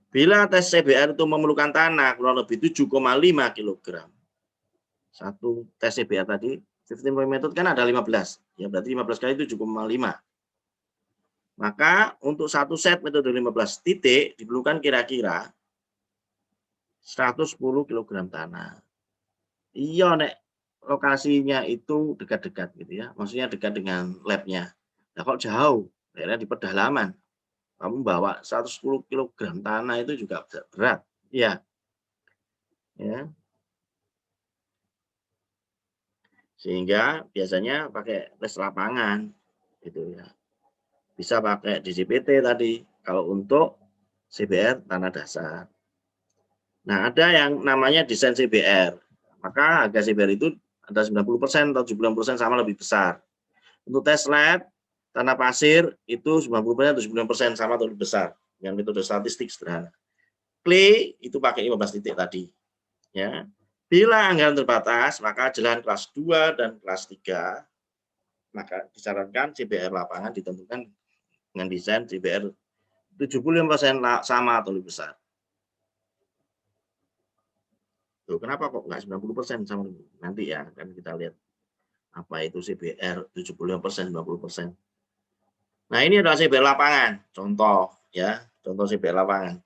Bila tes CBR itu memerlukan tanah kurang lebih 7,5 kg. Satu tes CBR tadi, 15 point method kan ada 15. Ya berarti 15 kali 7,5. Maka untuk satu set metode 15 titik diperlukan kira-kira 110 kg tanah. Iya, Nek. Lokasinya itu dekat-dekat gitu ya. Maksudnya dekat dengan lab-nya. Nah, kalau jauh, daerah di pedalaman, kamu bawa 110 kg tanah itu juga berat. Iya. Ya. Sehingga biasanya pakai tes lapangan gitu ya. Bisa pakai DCPT tadi kalau untuk CBR tanah dasar. Nah, ada yang namanya desain CBR. Maka harga CBR itu ada 90% atau 70% sama lebih besar. Untuk tes lab, tanah pasir itu 90% atau 90% sama atau lebih besar. Dengan metode statistik sederhana. Clay itu pakai 15 titik tadi. Ya. Bila anggaran terbatas, maka jalan kelas 2 dan kelas 3, maka disarankan CBR lapangan ditentukan dengan desain CBR 75% sama atau lebih besar. Tuh, kenapa kok nggak 90% sama? Nanti ya, kan kita lihat apa itu CBR 75%, 90%. Nah, ini adalah CBR lapangan, contoh ya, contoh CBR lapangan.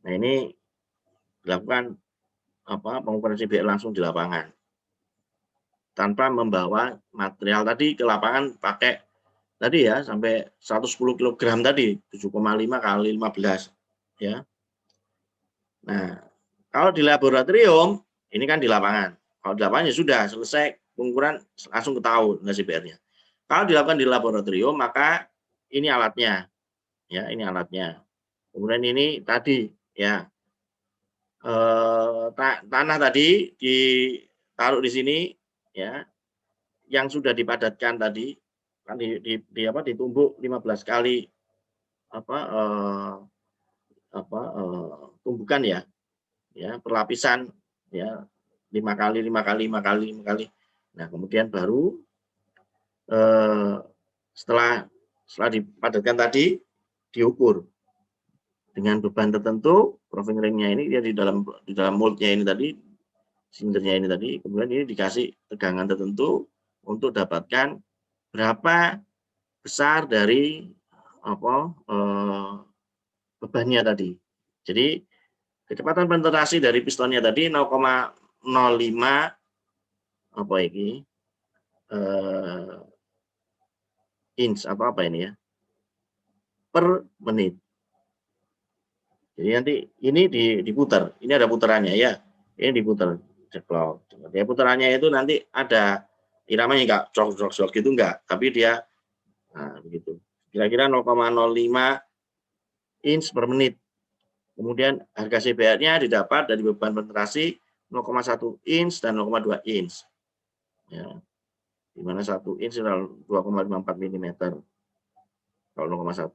Nah, ini dilakukan pengukuran CBR langsung di lapangan. Tanpa membawa material tadi ke lapangan pakai tadi ya sampai 110 kg tadi, 7,5 kali 15 ya. Nah, kalau di laboratorium ini kan di lapangan. Kalau di lapangan ya sudah selesai pengukuran langsung ketahuan CBR-nya. Kalau dilakukan di laboratorium maka ini alatnya. Ya, ini alatnya. Kemudian ini tadi ya tanah tadi ditaruh di sini ya, yang sudah dipadatkan tadi kan ditumbuk 15 kali tumbukan ya perlapisan ya 5 kali 5 kali 5 kali 5 kali. Nah, kemudian baru setelah dipadatkan tadi diukur dengan beban tertentu, proving ring-nya ini dia di dalam mold-nya ini tadi, sindernya ini tadi, kemudian ini dikasih tegangan tertentu untuk dapatkan berapa besar dari bebannya tadi. Jadi Kecepatan penetrasi dari pistonnya tadi 0,05 apa ini? Inch atau apa ini ya? Per menit. Jadi nanti ini diputar. Ini ada putarannya ya. Ini diputar. Ceklok. Dia putarannya itu nanti ada iramanya enggak jok gitu enggak, tapi dia nah begitu. Kira-kira 0,05 inch per menit. Kemudian harga CBR-nya didapat dari beban penetrasi 0,1 inch dan 0,2 inch. Ya. Di mana 1 inch adalah 2,54 mm. Kalau 0,1.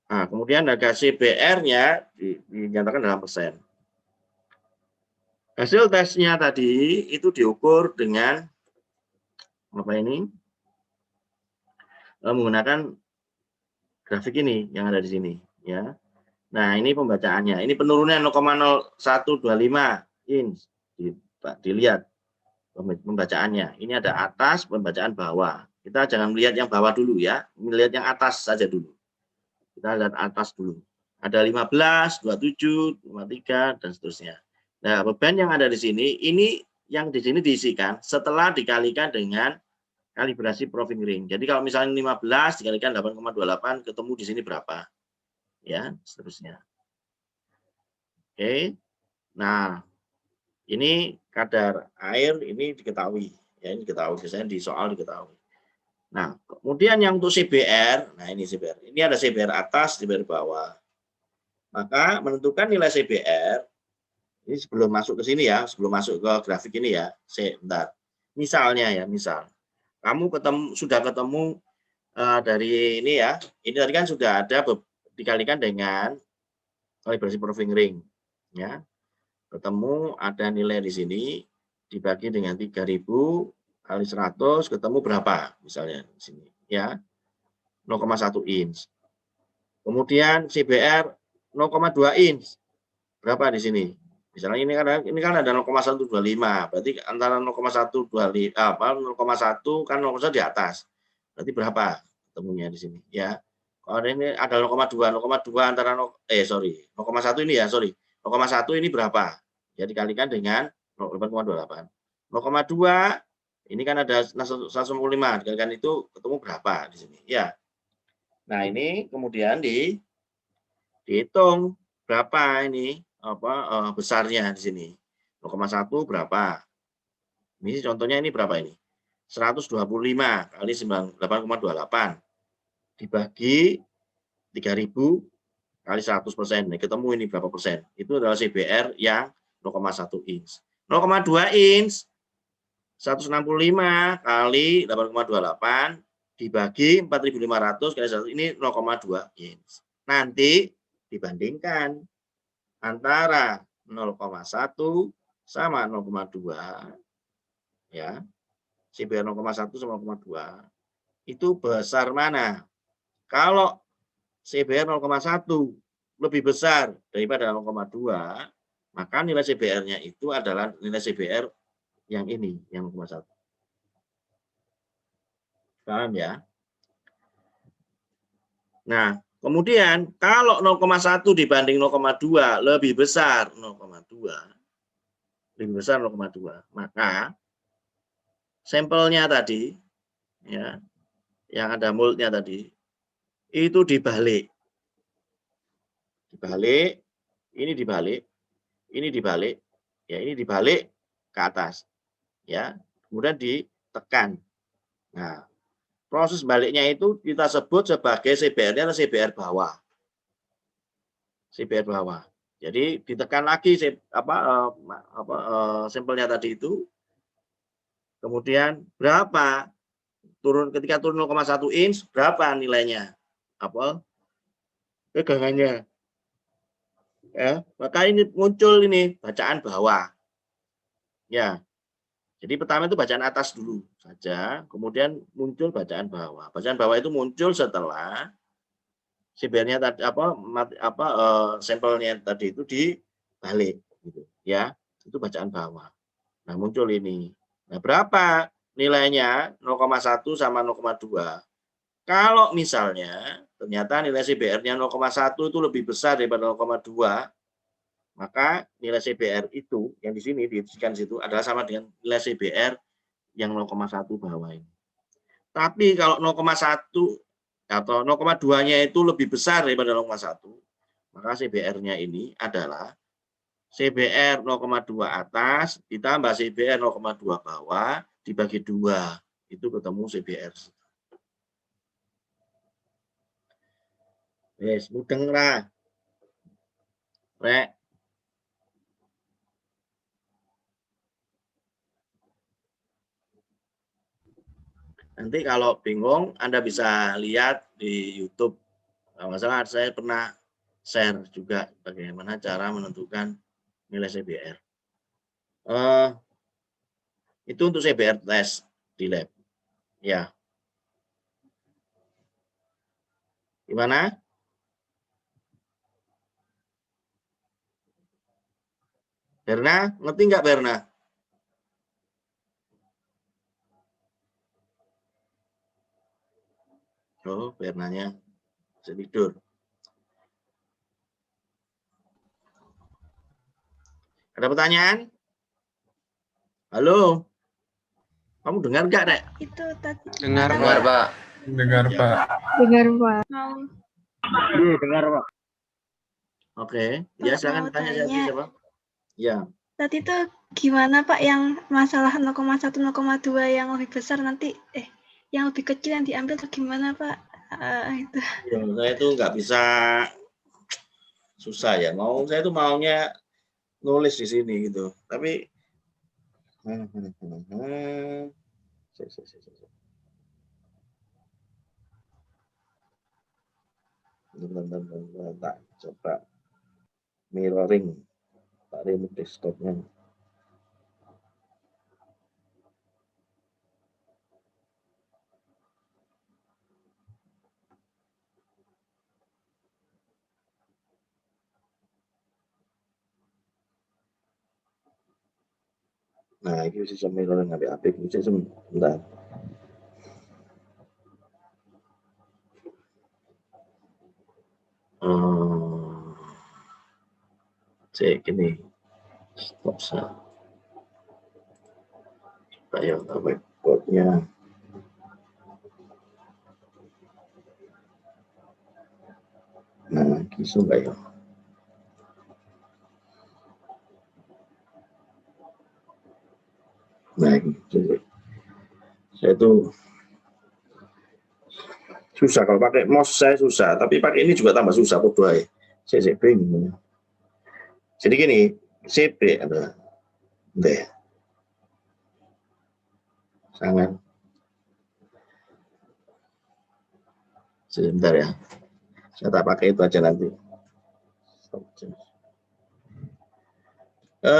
Nah, kemudian harga CBR-nya dinyatakan dalam persen. Hasil tesnya tadi itu diukur dengan apa ini? Menggunakan grafik ini yang ada di sini, ya. Nah, ini pembacaannya. Ini penurunan 0,0125 inch. Dilihat pembacaannya. Ini ada atas, pembacaan bawah. Kita jangan melihat yang bawah dulu ya. Melihat yang atas saja dulu. Kita lihat atas dulu. Ada 15, 27, 53, dan seterusnya. Nah, beban yang ada di sini, ini yang di sini diisikan setelah dikalikan dengan kalibrasi proving ring. Jadi kalau misalnya 15 dikalikan 8,28, ketemu di sini berapa? Ya, seterusnya. Oke. Nah, ini kadar air ini diketahui. Ya, ini diketahui. Biasanya di soal diketahui. Nah, kemudian yang untuk CBR, nah ini CBR. Ini ada CBR atas, CBR bawah. Maka menentukan nilai CBR, ini sebelum masuk ke sini ya, sebelum masuk ke grafik ini ya, bentar. Misalnya ya, misal. Kamu sudah ketemu dari ini ya, ini tadi kan sudah ada dikalikan dengan kalibrasi proving ring. Ya, ketemu ada nilai di sini, dibagi dengan 3.000 kali 100, ketemu berapa? Misalnya di sini. Ya, 0,1 inch. Kemudian CBR 0,2 inch. Berapa di sini? Misalnya ini kan ada 0,125, berarti antara 0,125 apa 0,1 kan 0,1 di atas. Berarti berapa ketemunya di sini ya. Kalau ini ada 0,2 antara 0,1 ini ya, 0,1 ini berapa? Ya dikalikan dengan 8,28. 0,2 ini kan ada 195, dikalikan itu ketemu berapa di sini ya. Nah, ini kemudian dihitung berapa ini besarnya di sini. 0,1 berapa? Ini contohnya ini berapa ini? 125 kali 8,28 dibagi 3.000 kali 100%. Nah, ketemu ini berapa persen? Itu adalah CBR yang 0,1 inch. 0,2 inch 165 kali 8,28 dibagi 4.500 kali 100 ini 0,2 inch. Nanti dibandingkan antara 0,1 sama 0,2 ya. CBR 0,1 sama 0,2 itu besar mana? Kalau CBR 0,1 lebih besar daripada 0,2, maka nilai CBR-nya itu adalah nilai CBR yang ini, yang 0,1. Paham ya? Nah, kemudian kalau 0,1 dibanding 0,2 lebih besar 0,2, maka sampelnya tadi, ya, yang ada moldnya tadi, itu dibalik. Ini dibalik, ya ini dibalik ke atas, ya, kemudian ditekan. Nah, proses baliknya itu kita sebut sebagai CBR-nya adalah CBR bawah. CBR bawah. Jadi ditekan lagi sampelnya tadi itu. Kemudian berapa? Ketika turun 0,1 inch berapa nilainya? Tegangannya. Ya, maka ini muncul ini bacaan bawah. Ya. Jadi pertama itu bacaan atas dulu saja, kemudian muncul bacaan bawah. Bacaan bawah itu muncul setelah CBR-nya tadi sampelnya tadi itu dibalik gitu ya. Itu bacaan bawah. Nah, muncul ini. Nah, berapa nilainya? 0,1 sama 0,2. Kalau misalnya ternyata nilai CBR-nya 0,1 itu lebih besar daripada 0,2, Maka nilai CBR itu yang di sini diisikan situ adalah sama dengan nilai CBR yang 0,1 bawah ini. Tapi kalau 0,1 atau 0,2-nya itu lebih besar daripada 0,1, maka CBR-nya ini adalah CBR 0,2 atas ditambah CBR 0,2 bawah dibagi 2. Itu ketemu CBR. Wes, mudeng lah. Rek. Nanti kalau bingung, Anda bisa lihat di YouTube. Kalau nggak salah, saya pernah share juga bagaimana cara menentukan nilai CBR. Itu untuk CBR tes di lab. Ya. Gimana? Berna, ngerti nggak Berna? Oh, Bernanya bisa tidur. Ada pertanyaan? Halo? Kamu dengar nggak, Rek? Itu tadi. Dengar, Pak. Dengar, Pak. Dengar, Pak. Iya, dengar, Pak. Oke, ya Pak, silakan mau tanya tanya. siapa? Ya. Tadi tuh gimana Pak yang masalah 0,1 0,2 yang lebih besar nanti yang lebih kecil yang diambil tuh gimana Pak? Itu. Ya, saya itu nggak bisa, susah ya. Saya tuh maunya nulis di sini gitu. Tapi bentar, coba mirroring, tak remote desktopnya. Nah, ini bisa mirroring apik bisa sebentar. Cek ini stop saya. Kayak webcode-nya. Nah, kisah nggak ya? Nah, ini. Saya tuh susah kalau pakai mouse, saya susah, tapi pakai ini juga tambah susah berdua ya. Saya bingung. Jadi gini, CB ada deh. Sangat. Sebentar ya. Saya tak pakai itu aja nanti.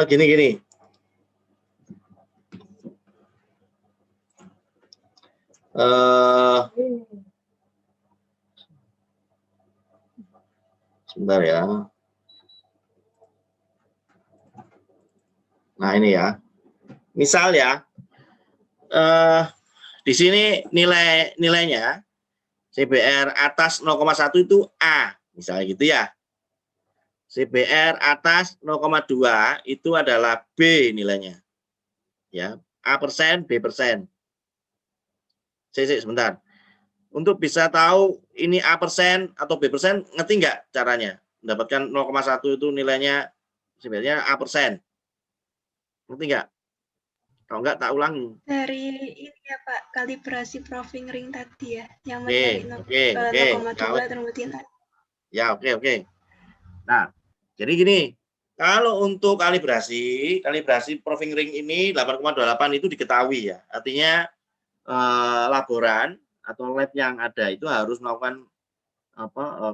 Gini. Sebentar ya. Nah ini ya. Misal ya, di sini nilainya CBR atas 0,1 itu A, misalnya gitu ya. CBR atas 0,2 itu adalah B nilainya. Ya, A%, B%. Sebentar. Untuk bisa tahu ini A% atau B%, ngerti nggak caranya? Mendapatkan 0,1 itu nilainya sebenarnya A%. Ngerti nggak? Kalau nggak, tak ulangi. Dari ini ya Pak, kalibrasi proving ring tadi ya, yang Oke. 0,2 termutin. Ya, oke. Nah, jadi gini, kalau untuk kalibrasi proving ring ini 8,28 itu diketahui ya. Artinya laboran atau lab yang ada itu harus melakukan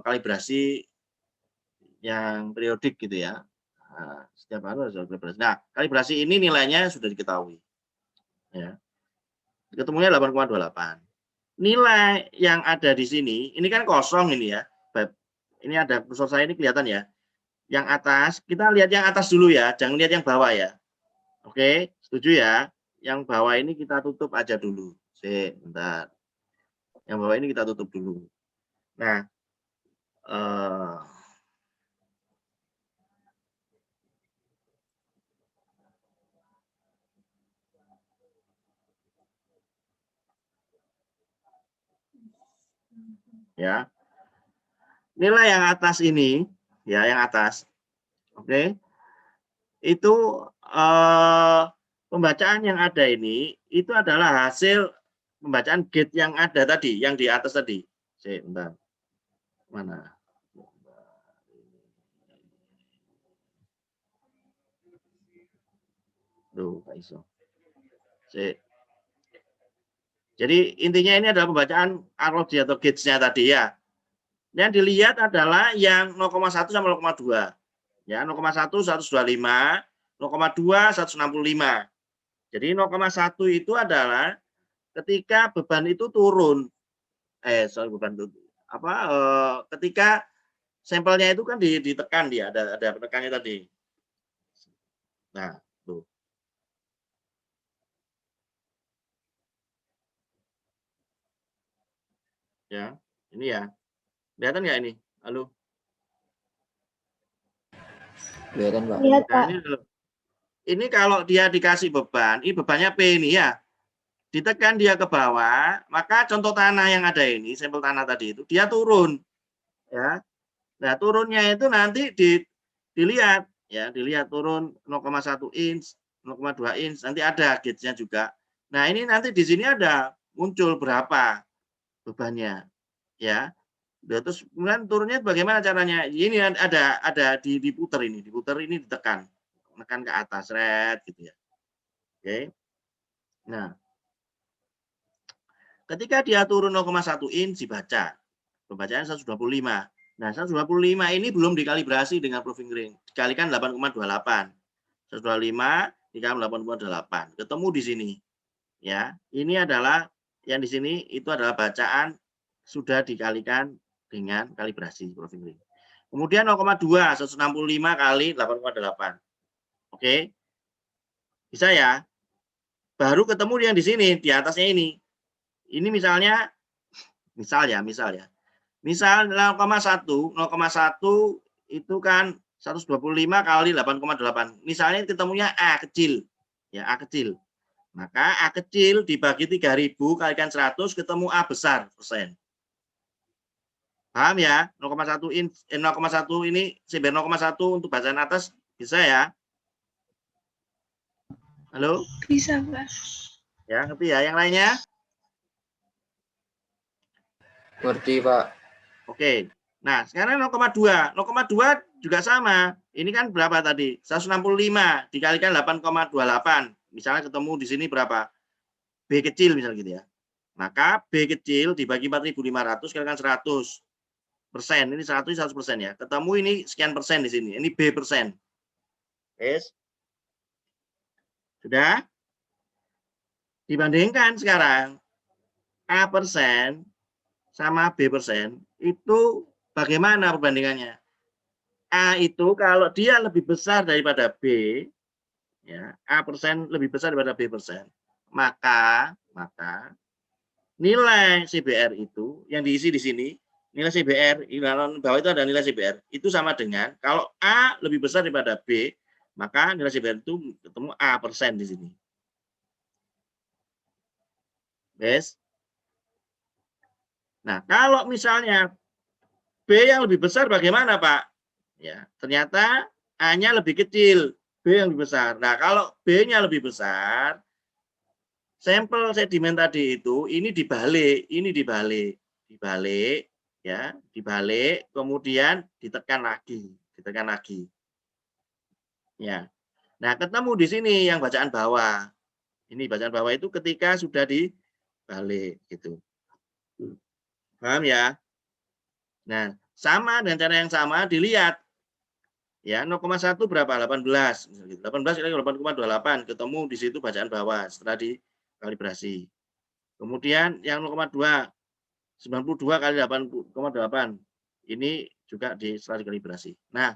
kalibrasi yang periodik gitu ya. Nah, setiap hari harus kalibrasi. Nah, kalibrasi ini nilainya sudah diketahui. Ya. Ketemunya 8,28. Nilai yang ada di sini, ini kan kosong ini ya. Ini ada kursor saya ini kelihatan ya. Yang atas, kita lihat yang atas dulu ya, jangan lihat yang bawah ya. Oke, setuju ya? Yang bawah ini kita tutup aja dulu. Bentar. Yang bawah ini kita tutup dulu. Nah, Ya. Nilai yang atas ini, ya yang atas, oke, itu pembacaan yang ada ini itu adalah hasil pembacaan gate yang ada tadi, yang di atas tadi. Bentar. Mana? Duh, Pak Iso. Jadi intinya ini adalah pembacaan arloji atau gauge-nya tadi ya. Yang dilihat adalah yang 0,1 sama 0,2. Ya, 0,1 125, 0,2 165. Jadi 0,1 itu adalah ketika beban itu turun. Beban itu ketika sampelnya itu kan ditekan dia, ada penekannya tadi. Nah, tuh. Ya, ini ya. Kelihatan nggak ini? Halo. Kelihatan, Pak. Lihat, Pak. Ini kalau dia dikasih beban, ini bebannya P ini ya. Ditekan dia ke bawah, maka contoh tanah yang ada ini, sampel tanah tadi itu, dia turun. Ya. Nah, turunnya itu nanti dilihat ya, dilihat turun 0,1 inch, 0,2 inch, nanti ada gauge-nya juga. Nah, ini nanti di sini ada muncul berapa bebannya. Ya. Terus kemudian turunnya bagaimana caranya? Ini ada diputar ini, ditekan. Menekan ke atas, red gitu ya. Oke. Nah, ketika dia turun 0,1 inch dibaca. Pembacaan 125. Nah, 125 ini belum dikalibrasi dengan proving ring. Dikalikan 8,28. 125 dikali 8,28. Ketemu di sini. Ya, ini adalah yang di sini itu adalah bacaan sudah dikalikan dengan kalibrasi proving ring. Kemudian 0,2 165 kali 8,8. Oke. Bisa ya? Baru ketemu yang di sini, di atasnya ini. Ini misalnya misal ya. Misal 0,1 itu kan 125 kali 8,8. Misalnya ketemunya A kecil. Ya, A kecil. Maka A kecil dibagi 3.000 kalikan 100 ketemu A besar persen. Paham ya? 0,1 ini CB 0,1 untuk bacaan atas bisa ya? Halo? Bisa, Pak. Ya, ngerti ya? Yang lainnya? Ngerti, Pak. Oke. Nah, sekarang 0,2. 0,2 juga sama. Ini kan berapa tadi? 165 dikalikan 8,28. Misalnya ketemu di sini berapa? B kecil misalnya gitu ya. Maka B kecil dibagi 4.500 kalikan 100 persen. Ini 100% ya. Ketemu ini sekian persen di sini. Ini B persen. Yes. Sudah? Dibandingkan sekarang A persen sama B persen itu bagaimana perbandingannya? A itu kalau dia lebih besar daripada B, ya, A persen lebih besar daripada B persen, maka nilai CBR itu yang diisi di sini, nilai CBR, di bawah itu ada nilai CBR, itu sama dengan kalau A lebih besar daripada B, maka nilai CBR itu ketemu A persen di sini. Yes. Nah, kalau misalnya B yang lebih besar bagaimana, Pak? Ya, ternyata A-nya lebih kecil, B yang lebih besar. Nah, kalau B-nya lebih besar, sampel sedimen tadi itu ini dibalik, ya, dibalik, kemudian ditekan lagi. Ya. Nah, ketemu di sini yang bacaan bawah. Ini bacaan bawah itu ketika sudah dibalik gitu. Paham ya? Nah, sama dengan cara yang sama dilihat. Ya, 0,1 berapa? 18. 18 kali 8,28 ketemu di situ bacaan bawah setelah dikalibrasi. Kemudian yang 0,2 92 kali 8,8 ini juga setelah dikalibrasi. Nah,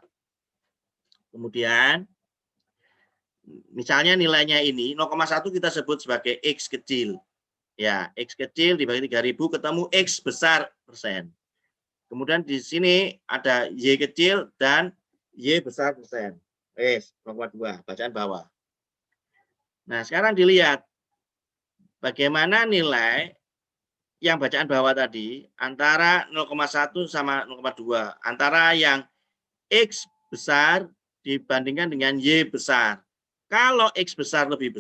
kemudian misalnya nilainya ini 0,1 kita sebut sebagai X kecil. Ya, X kecil dibagi 3.000 ketemu X besar persen. Kemudian di sini ada Y kecil dan Y besar persen. 0,2 bacaan bawah. Nah, sekarang dilihat bagaimana nilai yang bacaan bawah tadi antara 0,1 sama 0,2, antara yang X besar dibandingkan dengan Y besar. Kalau X besar lebih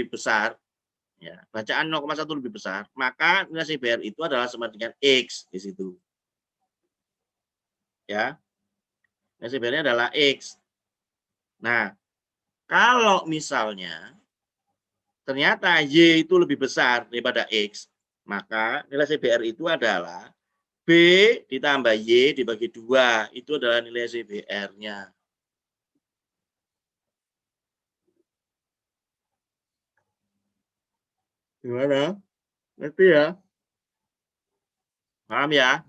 besar, ya, bacaan 0,1 lebih besar, maka nilai CBR itu adalah sama dengan X di situ. Ya. Nilai CBR-nya adalah X. Nah, kalau misalnya ternyata Y itu lebih besar daripada X, maka nilai CBR itu adalah B ditambah Y dibagi 2. Itu adalah nilai CBR-nya. Gimana? Ngerti ya? Paham ya?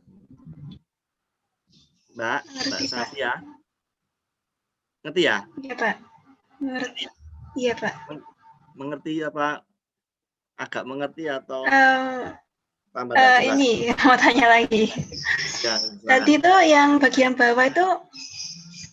Mbak Safia? Ngerti ya? Iya, Pak. Mengerti. Iya, Pak. Mengerti apa? Agak mengerti atau tambah ini mau tanya lagi. Ya, Tadi itu yang bagian bawah itu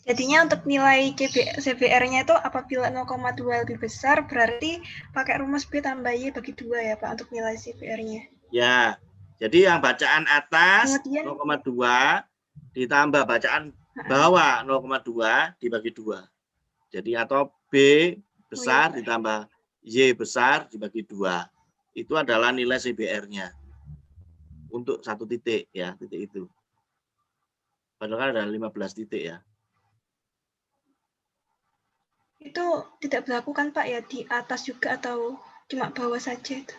jadinya untuk nilai CBR-nya itu apabila 0,2 lebih besar berarti pakai rumus B tambah Y bagi 2 ya Pak untuk nilai CBR-nya. Ya, jadi yang bacaan atas Kemudian 0,2 ditambah bacaan bawah 0,2 dibagi 2. Jadi atau B besar ditambah Y besar dibagi 2. Itu adalah nilai CBR-nya. Untuk satu titik ya, titik itu. Padahal ada 15 titik ya. Itu tidak berlaku kan Pak ya di atas juga atau cuma bawah saja itu?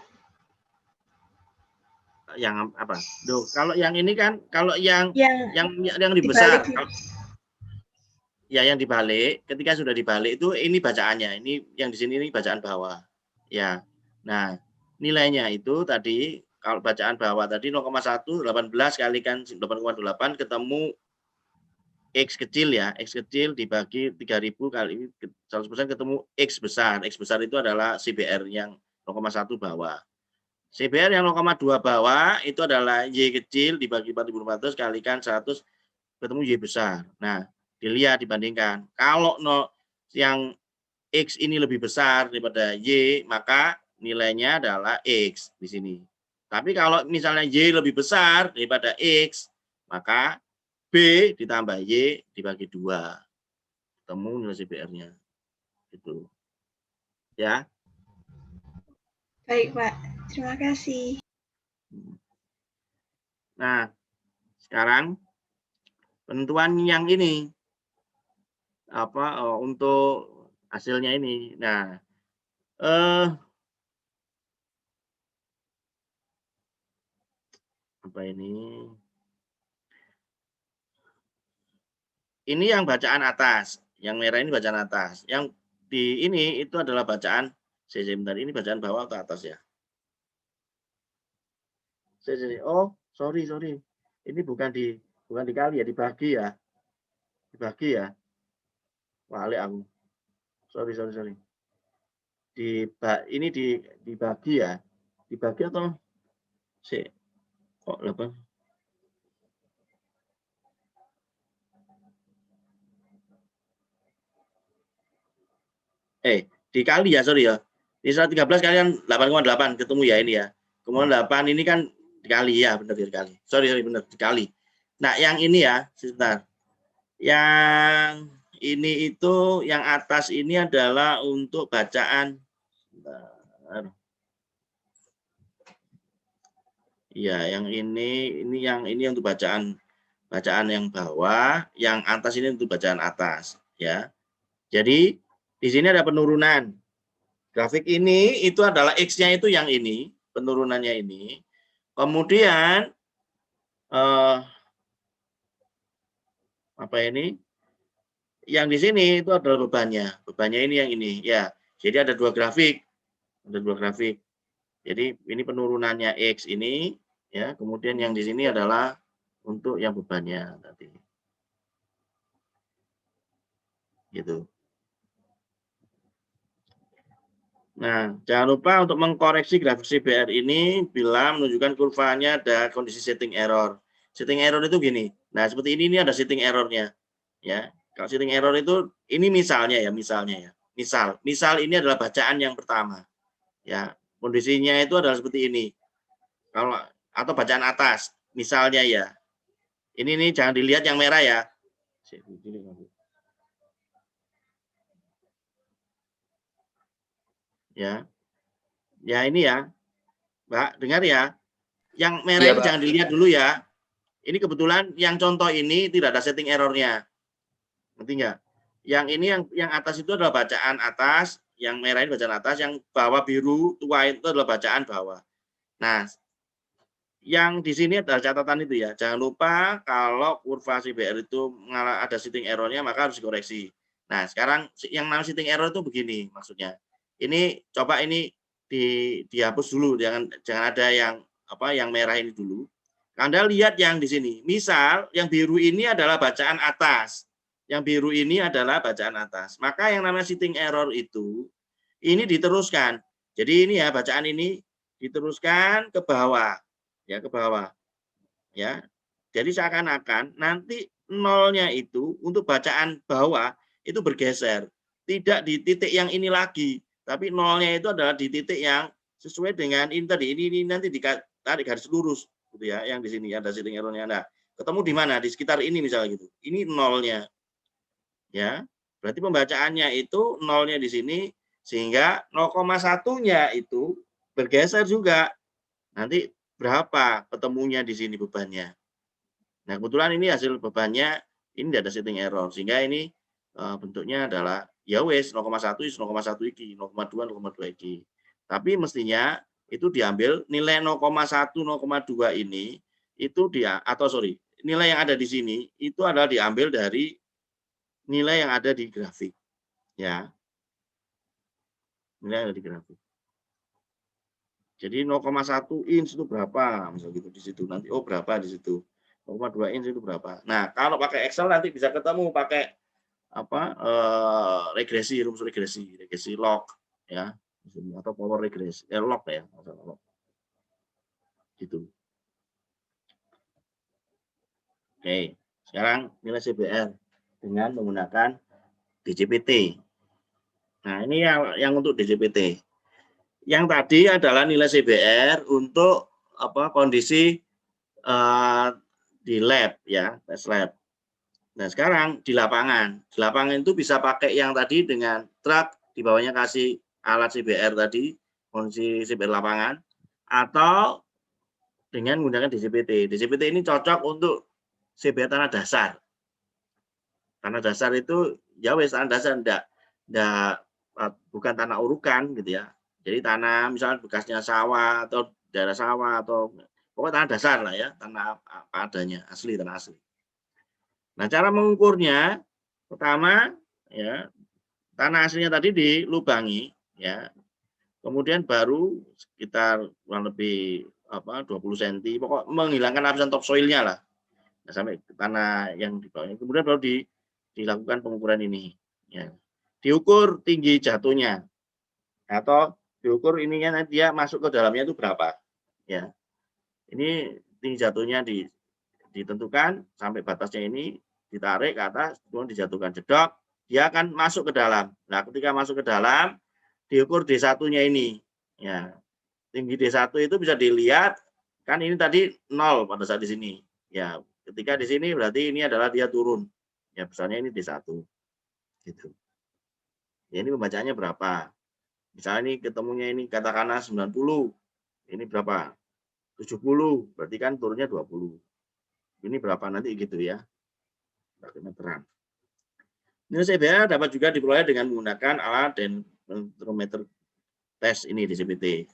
Yang apa? Duh, kalau yang ini kan kalau yang dibalik. dibesar ya yang dibalik, ketika sudah dibalik itu ini bacaannya. Ini yang di sini ini bacaan bawah. Ya. Nah, nilainya itu tadi kalau bacaan bawah tadi 0,1 18 kalikan 8,8 ketemu X kecil ya, X kecil dibagi 3000 kali 100% ketemu X besar. X besar itu adalah CBR yang 0,1 bawah. CBR yang 0,2 bawah itu adalah Y kecil dibagi 4400 kalikan 100 ketemu Y besar. Nah, dilihat dibandingkan. Kalau yang X ini lebih besar daripada Y, maka nilainya adalah X di sini. Tapi kalau misalnya Y lebih besar daripada X, maka B ditambah Y dibagi 2. Ketemu nilai CBR-nya. Gitu. Ya. Baik, Pak. Terima kasih. Nah, sekarang penentuan yang ini untuk hasilnya ini. Nah, apa ini? Ini yang bacaan atas, yang merah ini bacaan atas. Yang di ini itu adalah bacaan sebentar, ini bacaan bawah atau atas ya? Oh, sorry. Ini bukan dikali ya, dibagi ya. Dibagi ya. Walik aku. Sorry. Ini dibagi ya. Dibagi atau kok 8? Dikali ya, sorry ya. Ini 113 kalian 8,8 ketemu ya ini ya. Kemudian 8 ini kan dikali ya, benar dikali. Sorry benar dikali. Nah, yang ini ya, sebentar. Yang ini itu yang atas ini adalah untuk bacaan. Ya, yang ini yang untuk bacaan yang bawah, yang atas ini untuk bacaan atas, ya. Jadi di sini ada penurunan. Grafik ini itu adalah X-nya itu yang ini, penurunannya ini. Kemudian apa ini? Yang di sini itu adalah bebannya. Bebannya ini yang ini, ya. Jadi ada dua grafik. Jadi ini penurunannya X ini, ya. Kemudian yang di sini adalah untuk yang bebannya tadi. Gitu. Nah, jangan lupa untuk mengkoreksi grafik CBR ini bila menunjukkan kurvanya ada kondisi setting error. Setting error itu gini. Nah, seperti ini ada setting errornya. Ya, kalau setting error itu ini misalnya ya. Misal ini adalah bacaan yang pertama. Ya, kondisinya itu adalah seperti ini. Kalau atau bacaan atas. Misalnya ya, ini jangan dilihat yang merah ya. Ya ini ya, Mbak, dengar ya. Yang merah Iya, ini Pak. jangan dilihat dulu ya. Ini kebetulan yang contoh ini tidak ada setting errornya. Ngerti nggak? Yang ini yang atas itu adalah bacaan atas, yang merah ini bacaan atas, yang bawah biru tua itu adalah bacaan bawah. Nah, yang di sini adalah catatan itu ya. Jangan lupa kalau kurva CBR itu ada setting errornya maka harus dikoreksi. Nah, sekarang yang namanya setting error itu begini maksudnya. Ini coba ini dihapus dulu, jangan ada yang merah ini dulu. Anda lihat yang di sini. Misal yang biru ini adalah bacaan atas. Yang biru ini adalah bacaan atas. Maka yang namanya setting error itu ini diteruskan. Jadi ini ya bacaan ini diteruskan ke bawah. Ya ke bawah. Ya. Jadi seakan-akan nanti nolnya itu untuk bacaan bawah itu bergeser. Tidak di titik yang ini lagi, tapi nolnya itu adalah di titik yang sesuai dengan ini tadi. Ini nanti ditarik garis lurus gitu ya, yang di sini ada setting errornya. Nah, ketemu di mana? Di sekitar ini misalnya gitu. Ini nolnya. Ya. Berarti pembacaannya itu nolnya di sini sehingga 0,1-nya itu bergeser juga. Nanti berapa ketemunya di sini bebannya. Nah, kebetulan ini hasil bebannya ini tidak ada setting error sehingga ini bentuknya adalah ya wes 0,1 iki, 0,2 iki. Tapi mestinya itu diambil nilai 0,1 0,2 ini itu nilai yang ada di sini itu adalah diambil dari nilai yang ada di grafik. Ya. Nilai yang ada di grafik. Jadi 0,1 inch itu berapa? Misal gitu di situ. Nanti berapa di situ? 0,2 inch itu berapa? Nah, kalau pakai Excel nanti bisa ketemu pakai regresi, rumus regresi log ya, atau power regresi, log ya, log. Gitu. Oke, sekarang nilai CBR dengan menggunakan DJPT. Nah, ini yang untuk DJPT. Yang tadi adalah nilai CBR untuk kondisi di lab ya, tes lab. Nah, sekarang di lapangan. Di lapangan itu bisa pakai yang tadi dengan truk, di bawahnya kasih alat CBR tadi, kondisi CBR lapangan, atau dengan menggunakan DJPT. DJPT ini cocok untuk CBR tanah dasar. Tanah dasar itu ya wes tanah dasar bukan tanah urukan gitu ya. Jadi tanah misalnya bekasnya sawah atau daerah sawah atau pokoknya tanah dasar lah ya, tanah apa adanya, tanah asli. Nah, cara mengukurnya pertama ya tanah aslinya tadi dilubangi ya. Kemudian baru sekitar kurang lebih 20 cm, pokok menghilangkan lapisan topsoilnya lah. Nah, sampai ke tanah yang di bawahnya. Kemudian baru dilakukan pengukuran ini ya. Diukur tinggi jatuhnya atau diukur ininya nanti dia masuk ke dalamnya itu berapa ya. Ini tinggi jatuhnya ditentukan sampai batasnya ini, ditarik ke atas, kemudian dijatuhkan jedok, dia akan masuk ke dalam. Nah, ketika masuk ke dalam, diukur D1-nya ini. Ya. Tinggi D1 itu bisa dilihat, kan ini tadi 0 pada saat di sini. Ya, ketika di sini berarti ini adalah dia turun. Ya, misalnya ini D1. Gitu. Ya, ini pembacaannya berapa? Misalnya ini ketemunya ini katakanlah 90. Ini berapa? 70. Berarti kan turunnya 20. Ini berapa nanti gitu ya. Meteran. Nilai CBR dapat juga diperoleh dengan menggunakan alat densitometer tes ini DCPT.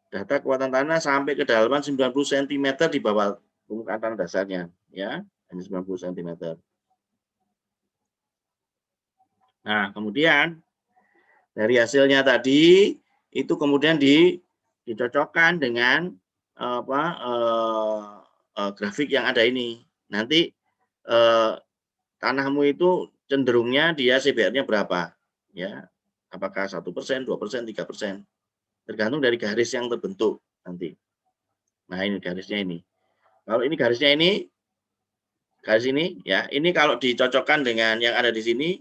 Data kekuatan tanah sampai kedalaman 90 cm di bawah permukaan tanah dasarnya, ya, hanya 90 cm. Nah, kemudian dari hasilnya tadi itu kemudian dicocokkan dengan grafik yang ada ini. Nanti tanahmu itu cenderungnya dia CBR-nya berapa? Ya, apakah 1%, 2%, 3%? Tergantung dari garis yang terbentuk nanti. Nah, ini garisnya ini. Kalau ini garisnya ini, garis ini, ya, ini kalau dicocokkan dengan yang ada di sini,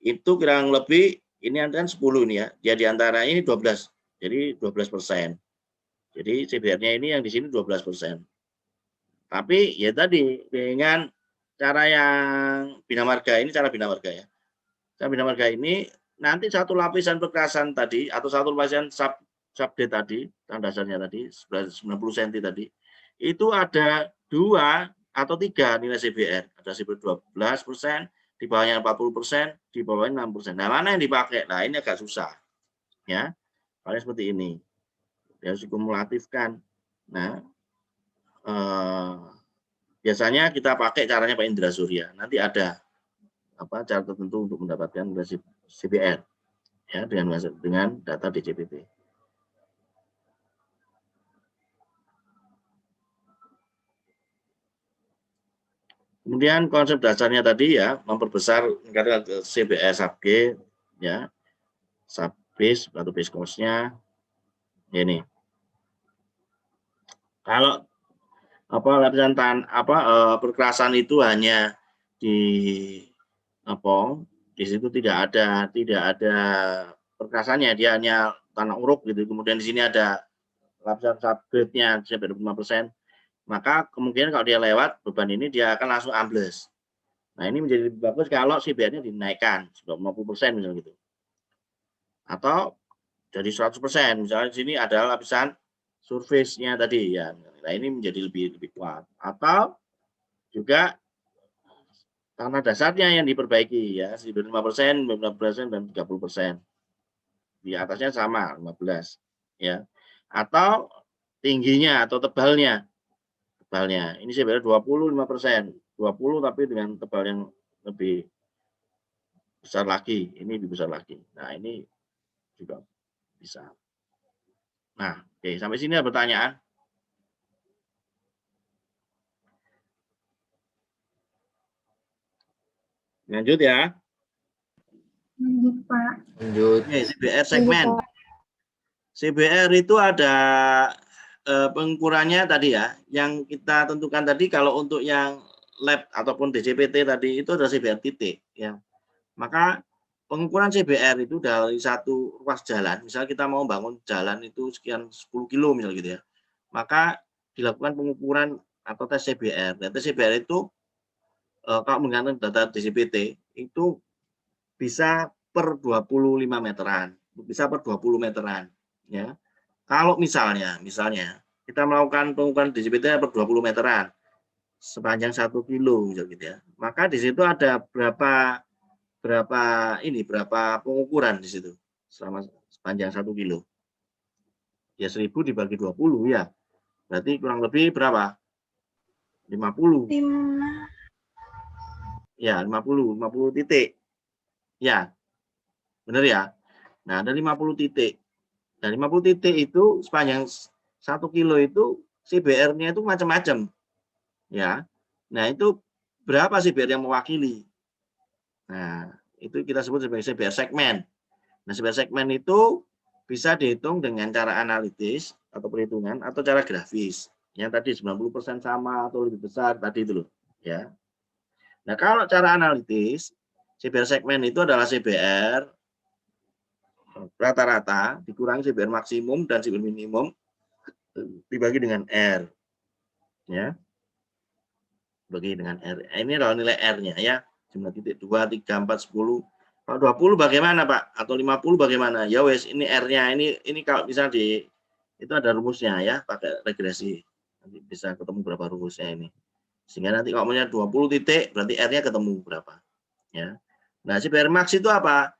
itu kurang lebih ini kan 10 nih ya. Dia di antara ini 12. Jadi 12%. Jadi CBR-nya ini yang di sini 12%. Tapi ya tadi dengan cara yang bina marga ini, cara bina marga ya. Cara bina marga ini nanti satu lapisan perkerasan tadi atau satu lapisan subde tadi, tanda dasarnya tadi 90 cm tadi, itu ada 2 atau 3 nilai CBR. Ada CBR 12%, di bawahnya 40%, di bawahnya 6%. Nah, mana yang dipakai? Nah, ini agak susah. Ya. Paling seperti ini. Harus dikumulatifkan. Nah, biasanya kita pakai caranya Pak Indra Surya. Nanti ada cara tertentu untuk mendapatkan nilai CBR ya dengan data DJPT. Kemudian konsep dasarnya tadi ya memperbesar CBR sub G ya, sub base atau base cost-nya ini. Kalau lapisan perkerasan itu hanya di situ tidak ada perkerasannya, dia hanya tanah uruk gitu. Kemudian di sini ada lapisan subgrade-nya sampai 25%, maka kemungkinan kalau dia lewat beban ini dia akan langsung ambles. Nah, ini menjadi lebih bagus kalau CBR-nya dinaikkan sudah 50% misalnya gitu. Atau jadi 100%, misalnya di sini ada lapisan surface-nya tadi ya. Nah, ini menjadi lebih kuat. Atau juga tanah dasarnya yang diperbaiki ya, 5%, 15% dan 30%. Di atasnya sama 15 ya. Atau tingginya atau tebalnya. Ini sebenarnya 25%. 20 tapi dengan tebal yang lebih besar lagi, ini lebih besar lagi. Nah, ini juga bisa. Nah, oke, sampai sini ada pertanyaan. Lanjut ya. Lanjut, Pak. Lanjut. Oke, CBR segmen. CBR itu ada pengukurannya tadi ya. Yang kita tentukan tadi kalau untuk yang lab ataupun DJPT tadi itu adalah CBR titik ya. Maka pengukuran CBR itu dari satu ruas jalan, misalnya kita mau bangun jalan itu sekian 10 kilo misalnya gitu ya. Maka dilakukan pengukuran atau tes CBR. Dan tes CBR itu kalau menggunakan data DJPT itu bisa per 25 meteran, bisa per 20 meteran ya. Kalau misalnya kita melakukan pengukuran DJPT per 20 meteran sepanjang 1 kilo misalnya gitu ya. Maka di situ ada berapa pengukuran di situ selama sepanjang 1 kilo. Ya 1000 dibagi 20 ya. Berarti kurang lebih berapa? 50. 5. Ya, 50 titik. Ya. Benar ya? Nah, ada 50 titik. Dan 50 titik itu sepanjang 1 kilo itu CBR-nya itu macam-macam. Ya. Nah, itu berapa CBR yang mewakili? Nah, itu kita sebut sebagai CBR segmen. Nah, CBR segmen itu bisa dihitung dengan cara analitis atau perhitungan atau cara grafis. Yang tadi 90% sama atau lebih besar tadi itu loh, ya. Nah, kalau cara analitis, CBR segmen itu adalah CBR rata-rata dikurangi CBR maksimum dan CBR minimum dibagi dengan R. Ya. Bagi dengan R. Ini adalah nilai R-nya ya. Jumlah titik 2, 3, 4, 10. Kalau 20 bagaimana, Pak? Atau 50 bagaimana? Ya wes, ini R-nya. Ini kalau bisa itu ada rumusnya ya, pakai regresi. Nanti bisa ketemu berapa rumusnya ini. Sehingga nanti kalau punya 20 titik, berarti R-nya ketemu berapa. Ya. Nah, CBR max itu apa?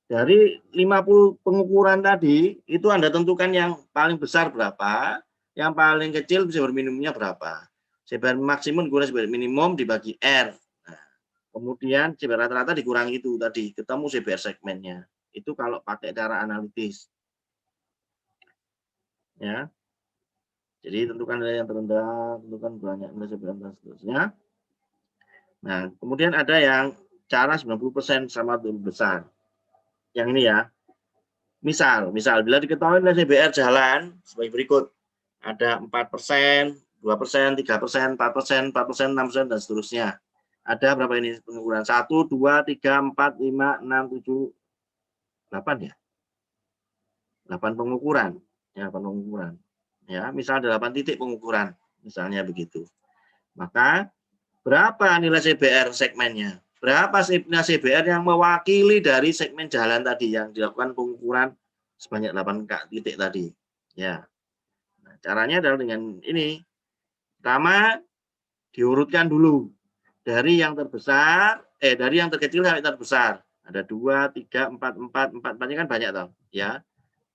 Dari 50 pengukuran tadi, itu Anda tentukan yang paling besar berapa, yang paling kecil CBR minimumnya berapa. CBR maksimum dikurangi CBR minimum dibagi R. Nah, kemudian CBR rata-rata dikurangi itu tadi, ketemu CBR segmennya. Itu kalau pakai cara analitis. Ya. Jadi tentukan nilai yang terendah, tentukan banyak nilai CBR dan seterusnya. Nah, kemudian ada yang cara 90% sama lebih besar. Yang ini ya. Misal bila diketahui nilai CBR jalan sebagai berikut. Ada 4%, 2%, 3%, 4%, 4%, 6%, dan seterusnya. Ada berapa ini pengukuran? 1, 2, 3, 4, 5, 6, 7, 8 ya? 8 pengukuran. Ya, 8 pengukuran. ya, misal 8 titik pengukuran, misalnya begitu. Maka berapa nilai CBR segmennya? Berapa nilai CBR yang mewakili dari segmen jalan tadi yang dilakukan pengukuran sebanyak 8 titik tadi? Ya. Nah, caranya adalah dengan ini. Pertama, diurutkan dulu dari yang terbesar, dari yang terkecil sampai terbesar. Ada 2, 3, 4, 4 kan banyak toh, ya.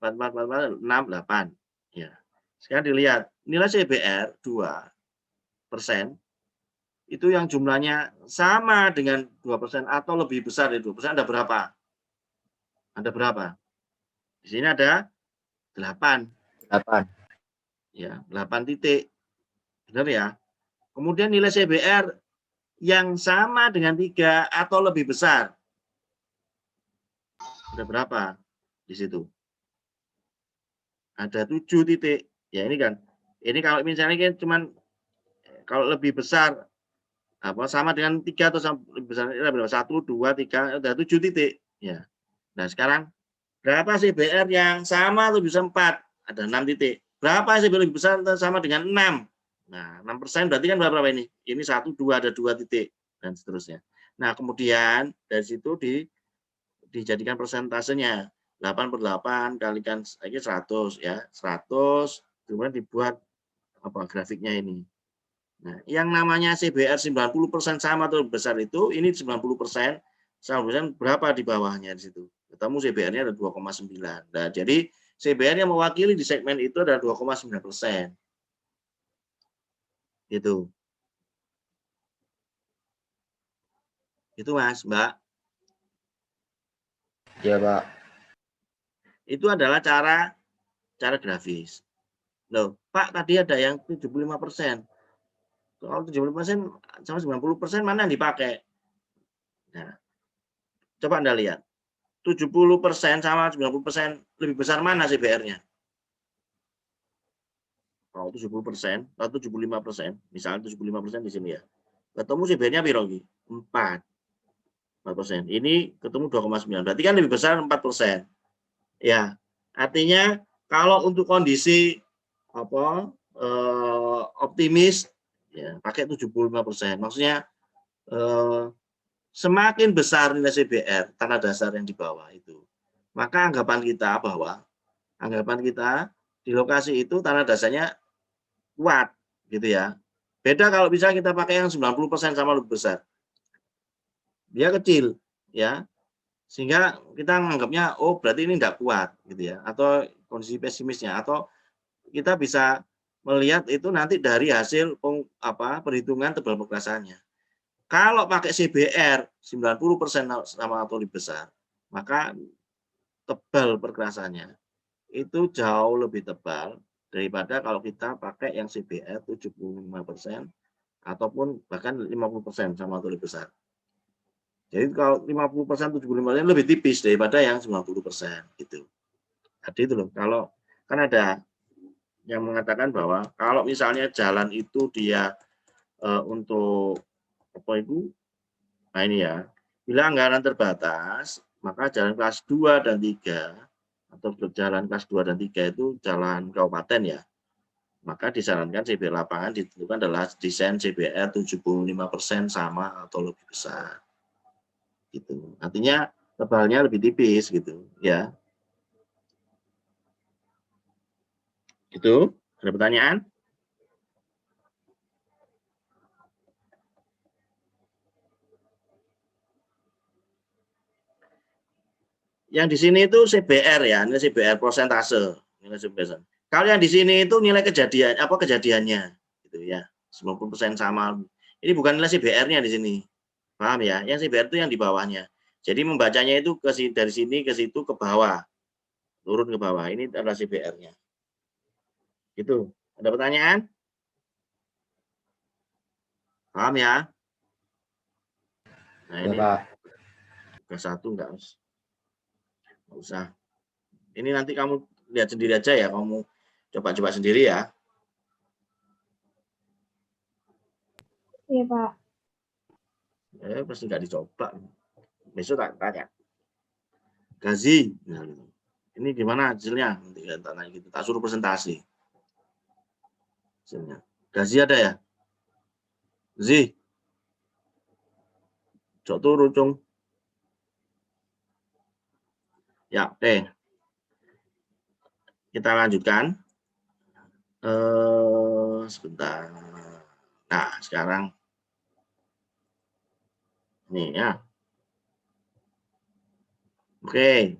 4, 4, 4, 6, 8. Ya. Sekarang dilihat nilai CBR 2% itu yang jumlahnya sama dengan 2% atau lebih besar dari 2%, ada berapa? Ada berapa? Di sini ada 8. 8. Ya, 8 titik. Benar ya? Kemudian nilai CBR yang sama dengan 3 atau lebih besar. Ada berapa di situ? Ada 7 titik. Ya ini kan. Ini kalau misalnya kan cuman kalau lebih besar sama dengan 3 atau lebih besar, 1, 2, 3, ada 7 titik. Ya. Nah, sekarang berapa CBR yang sama atau bisa 4? Ada 6 titik. Berapa CBR lebih besar atau sama dengan 6? Nah, 6% berarti kan berapa ini? Ini 1, 2, ada 2 titik, dan seterusnya. Nah, kemudian dari situ dijadikan persentasenya. 8/8 kalikan 100 ya. 100 kemudian dibuat grafiknya ini. Nah, yang namanya CBR 90% sama atau lebih besar itu, ini 90%, 90% berapa di bawahnya di situ? Ketemu CBR-nya ada 2,9. Nah, jadi CBR yang mewakili di segmen itu adalah 2,9%. Gitu. Itu Mas, Mbak. Iya, Pak. Itu adalah cara grafis. Loh, Pak tadi ada yang 75%. Kalau 75% sama 90% mana yang dipakai? Nah, coba Anda lihat. 70% sama 90% lebih besar mana CBR-nya? Kalau 70% atau 75%, misalnya 75% di sini ya. Ketemu CBR-nya berapa? 4%. Ini ketemu 2,9. Berarti kan lebih besar 4%. Ya, artinya kalau untuk kondisi optimis ya pakai 75%. Maksudnya semakin besar nilai CBR tanah dasar yang di bawah itu, maka anggapan kita di lokasi itu tanah dasarnya kuat gitu ya. Beda kalau bisa kita pakai yang 90% sama lebih besar. Dia kecil ya. Sehingga kita menganggapnya berarti ini enggak kuat gitu ya, atau kondisi pesimisnya, atau kita bisa melihat itu nanti dari hasil perhitungan tebal perkerasannya. Kalau pakai CBR 90% sama atau lebih besar, maka tebal perkerasannya itu jauh lebih tebal daripada kalau kita pakai yang CBR 75% ataupun bahkan 50% sama atau lebih besar. Jadi kalau 50%, 75% lebih tipis daripada yang 90% gitu. Jadi itu loh, kalau kan ada yang mengatakan bahwa kalau misalnya jalan itu dia untuk nah ini ya, bila anggaran terbatas, maka jalan kelas 2 dan 3 atau jalan kelas 2 dan 3 itu jalan kabupaten ya, maka disarankan CBR lapangan ditentukan adalah desain CBR 75% sama atau lebih besar. Gitu. Artinya tebalnya lebih tipis gitu ya. Itu ada pertanyaan? Yang di sini itu CBR ya, nilai CBR persentase, nilai CBR. Kalau yang di sini itu nilai kejadiannya gitu ya. 90% sama. Ini bukan nilai CBR-nya di sini. Paham ya? Yang CBR itu yang di bawahnya. Jadi membacanya itu dari sini ke situ ke bawah. Turun ke bawah. Ini adalah CBR-nya. Gitu. Ada pertanyaan? Paham ya? Nah, Ya, ini Pak. ke satu enggak usah. Ini nanti kamu lihat sendiri aja ya, kamu coba-coba sendiri ya. Iya, Pak. Pasti nggak dicoba. Besok tak tanya. Gazi. Nah, ini gimana hasilnya? Nanti tanya gitu. Tak suruh presentasi. hasilnya. Gazi ada ya? Zi. Cok turu, Cung. Ya, oke. Kita lanjutkan. Sebentar. Nah, sekarang nih ya. Oke.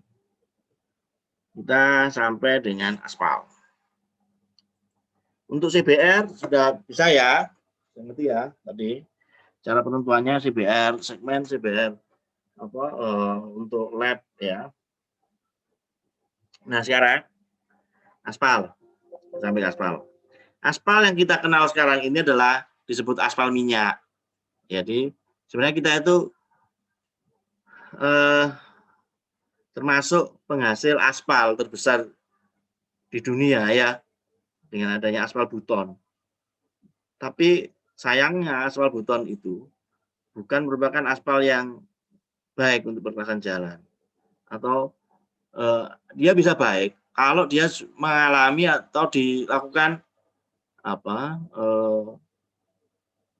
Kita sampai dengan aspal. Untuk CBR sudah bisa ya. Ngerti ya tadi. Cara penentuannya CBR, segmen CBR untuk lab ya. Nah, sekarang aspal. Sampai aspal. Aspal yang kita kenal sekarang ini adalah disebut aspal minyak. Jadi sebenarnya kita itu termasuk penghasil aspal terbesar di dunia ya, dengan adanya aspal buton. Tapi sayangnya aspal buton itu bukan merupakan aspal yang baik untuk perluasan jalan, atau dia bisa baik kalau dia mengalami atau dilakukan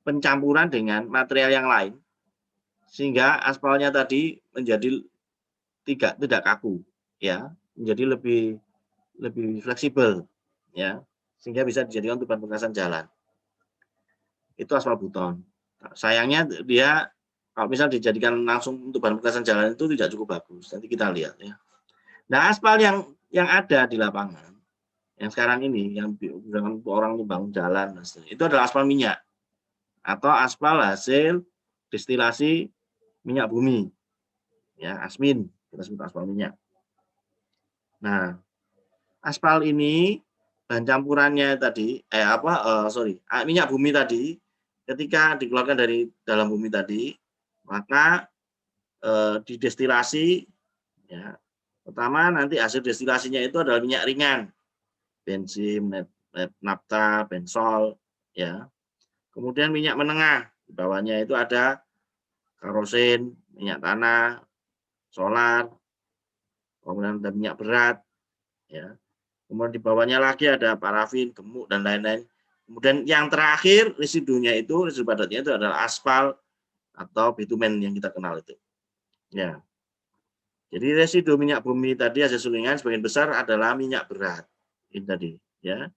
pencampuran dengan material yang lain, sehingga aspalnya tadi menjadi tidak kaku ya, menjadi lebih fleksibel ya, sehingga bisa dijadikan untuk bahan perluasan jalan. Itu aspal buton. Sayangnya dia kalau misal dijadikan langsung untuk bahan perluasan jalan itu tidak cukup bagus. Nanti kita lihat ya. Nah, aspal yang ada di lapangan yang sekarang ini yang orang membangun jalan itu adalah aspal minyak atau aspal hasil destilasi minyak bumi ya, asmin, kita sebut aspal minyak. Nah, aspal ini bahan campurannya tadi minyak bumi tadi ketika dikeluarkan dari dalam bumi tadi, maka didestilasi ya. Pertama nanti hasil destilasinya itu adalah minyak ringan, bensin, nafta, bensol ya. Kemudian minyak menengah, di bawahnya itu ada kerosin, minyak tanah, solar, kemudian ada minyak berat ya. Kemudian di bawahnya lagi ada parafin, gemuk dan lain-lain. Kemudian yang terakhir residunya itu, residu padatnya itu adalah aspal atau bitumen yang kita kenal itu. Ya. Jadi residu minyak bumi tadi hasil sulingan sebagian besar adalah minyak berat. Ini tadi, ya.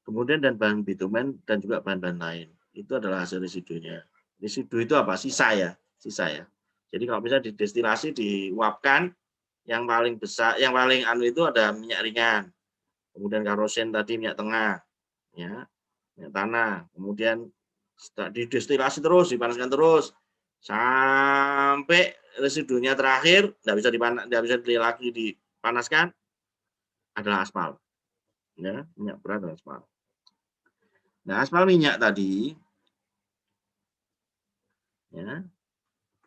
Kemudian dan bahan bitumen dan juga bahan-bahan lain. Itu adalah hasil residunya. Residu itu apa? Sisa ya. Jadi kalau bisa didestilasi, diuapkan, yang paling besar, yang paling itu ada minyak ringan. Kemudian kerosin tadi minyak tengah. Ya, minyak tanah, kemudian didestilasi terus, dipanaskan terus sampai residunya terakhir tidak bisa lagi dipanaskan, adalah aspal, ya, minyak berat dan aspal. Nah, aspal minyak tadi, ya,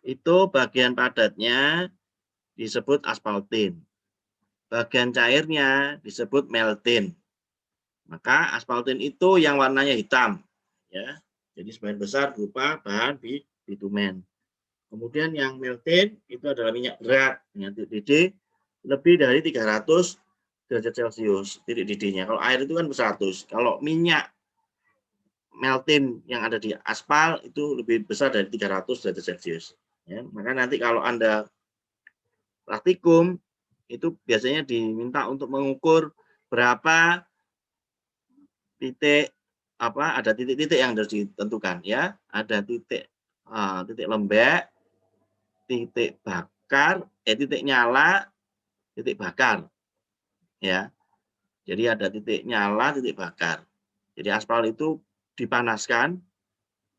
itu bagian padatnya disebut aspaltin, bagian cairnya disebut meltin. Maka aspaltin itu yang warnanya hitam, ya. Jadi sebagian besar berupa bahan bitumen. Kemudian yang meltin itu adalah minyak berat dengan titik didih lebih dari 300 derajat Celcius titik didihnya. Kalau air itu kan 100. Kalau minyak meltin yang ada di aspal itu lebih besar dari 300 derajat Celcius. Ya, maka nanti kalau Anda praktikum itu biasanya diminta untuk mengukur berapa titik ada titik-titik yang harus ditentukan ya, ada titik lembek, titik bakar, titik nyala, titik bakar ya. Jadi ada titik nyala, titik bakar. Jadi aspal itu dipanaskan,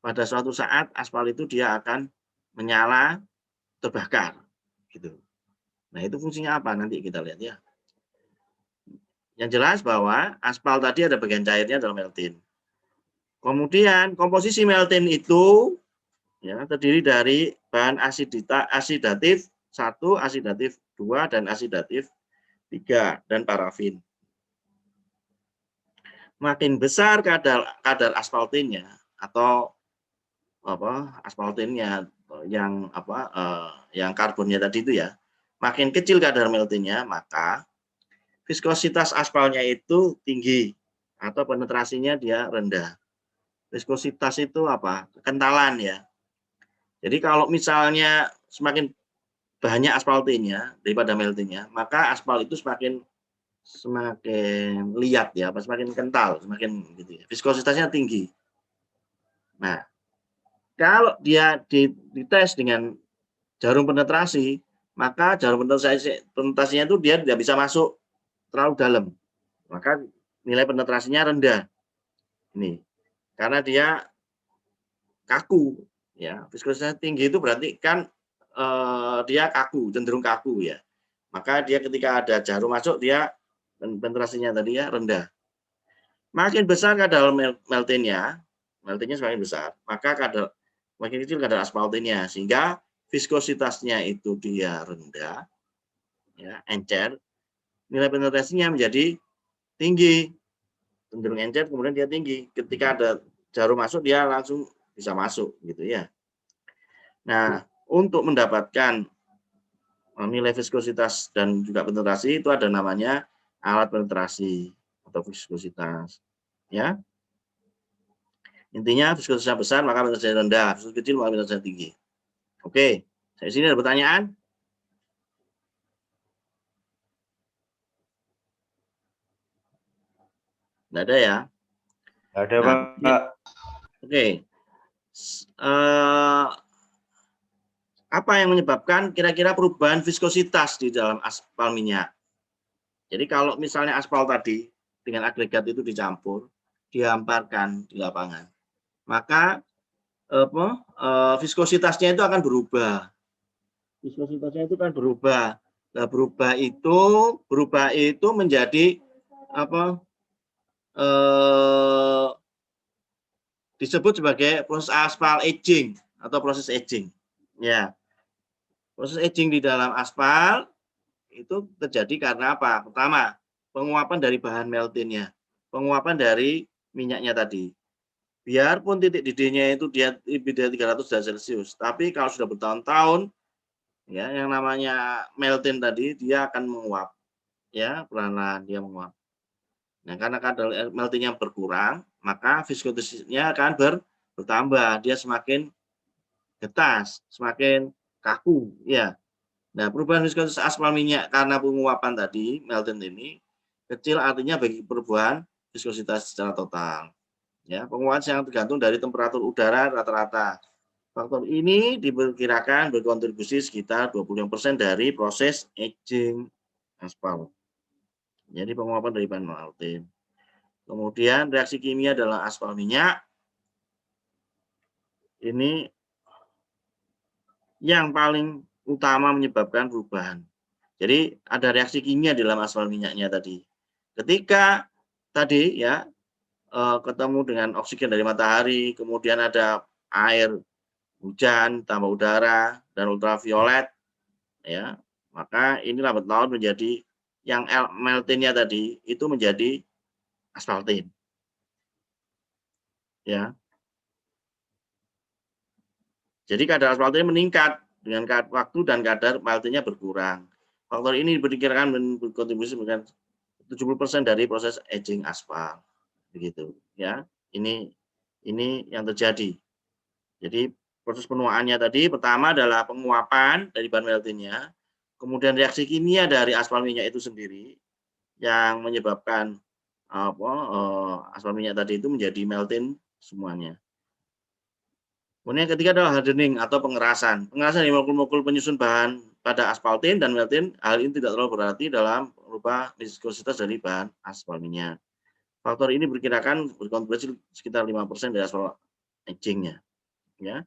pada suatu saat aspal itu dia akan menyala, terbakar gitu. Nah, itu fungsinya apa nanti kita lihat ya. Yang jelas bahwa aspal tadi ada bagian cairnya adalah meltin. Kemudian komposisi meltin itu ya terdiri dari bahan asidatif 1, asidatif 2, dan asidatif 3, dan parafin. Makin besar kadar aspaltinnya atau aspaltinnya yang karbonnya tadi itu ya, makin kecil kadar meltinnya, maka viskositas aspalnya itu tinggi atau penetrasinya dia rendah. Viskositas itu apa? Kekentalan ya. Jadi kalau misalnya semakin banyak aspaltinnya daripada meltingnya, maka aspal itu semakin liat ya, semakin kental, semakin gitu ya. Viskositasnya tinggi. Nah, kalau dia dites dengan jarum penetrasi, maka jarum penetrasinya itu dia tidak bisa masuk terlalu dalam. Maka nilai penetrasinya rendah. Ini karena dia kaku ya. Viskositasnya tinggi itu berarti kan dia kaku, cenderung kaku ya. Maka dia ketika ada jarum masuk dia penetrasinya tadi ya rendah. Makin besar kadar meltingnya semakin besar, maka makin kecil kadar aspaltinnya, sehingga viskositasnya itu dia rendah, ya, encer, nilai penetrasinya menjadi tinggi, cenderung encer, kemudian dia tinggi. Ketika ada jarum masuk, dia langsung bisa masuk, gitu ya. Nah, untuk mendapatkan nilai viskositas dan juga penetrasi itu ada namanya alat penetrasi atau viskositas, ya. Intinya viskositasnya besar maka penetrasinya rendah, viskositas kecil maka penetrasinya tinggi. Oke, dari sini ada pertanyaan? Tidak ada ya? Nggak ada, Nah, Pak. oke. Apa yang menyebabkan kira-kira perubahan viskositas di dalam aspal minyak? Jadi kalau misalnya aspal tadi dengan agregat itu dicampur, dihamparkan di lapangan, maka viskositasnya itu akan berubah. Viskositasnya itu kan berubah. Nah, berubah itu menjadi apa? Disebut sebagai proses aspal aging atau proses aging. Ya, proses aging di dalam aspal itu terjadi karena apa? Pertama, penguapan dari bahan meltingnya, penguapan dari minyaknya tadi. Biarpun titik didihnya itu dia lebih dari 300 derajat Celcius, tapi kalau sudah bertahun-tahun, ya yang namanya melting tadi dia akan menguap, ya pelan-pelan dia menguap. Nah, karena kadar meltingnya berkurang, maka viskositasnya akan bertambah, dia semakin getas, semakin kaku, ya. Nah, perubahan viskositas aspal minyak karena penguapan tadi, melting ini, kecil artinya bagi perubahan viskositas secara total. Ya, penguapan yang tergantung dari temperatur udara rata-rata. Faktor ini diperkirakan berkontribusi sekitar 25% dari proses aging aspal. Jadi penguapan dari bahan melting. Kemudian reaksi kimia dalam aspal minyak ini yang paling utama menyebabkan perubahan. Jadi ada reaksi kimia dalam aspal minyaknya tadi. Ketika tadi ya ketemu dengan oksigen dari matahari, kemudian ada air hujan tambah udara dan ultraviolet, ya maka ini lambat laun menjadi yang meltingnya tadi itu menjadi aspaltin, ya. Jadi kadar aspaltin meningkat dengan waktu dan kadar meltingnya berkurang. Faktor ini diperkirakan berkontribusi dengan 70% dari proses aging aspal, begitu, ya. Ini yang terjadi. Jadi proses penuaannya tadi pertama adalah penguapan dari bahan meltingnya, kemudian reaksi kimia dari aspal minyak itu sendiri yang menyebabkan aspal minyak tadi itu menjadi melting semuanya. Kemudian yang ketiga adalah hardening atau pengerasan. Pengerasan dari molekul-molekul penyusun bahan pada aspaltin dan melting, hal ini tidak terlalu berarti dalam merubah viskositas dari bahan aspal minyak. Faktor ini diperkirakan berkontribusi sekitar 5% dari aspal agingnya. Ya.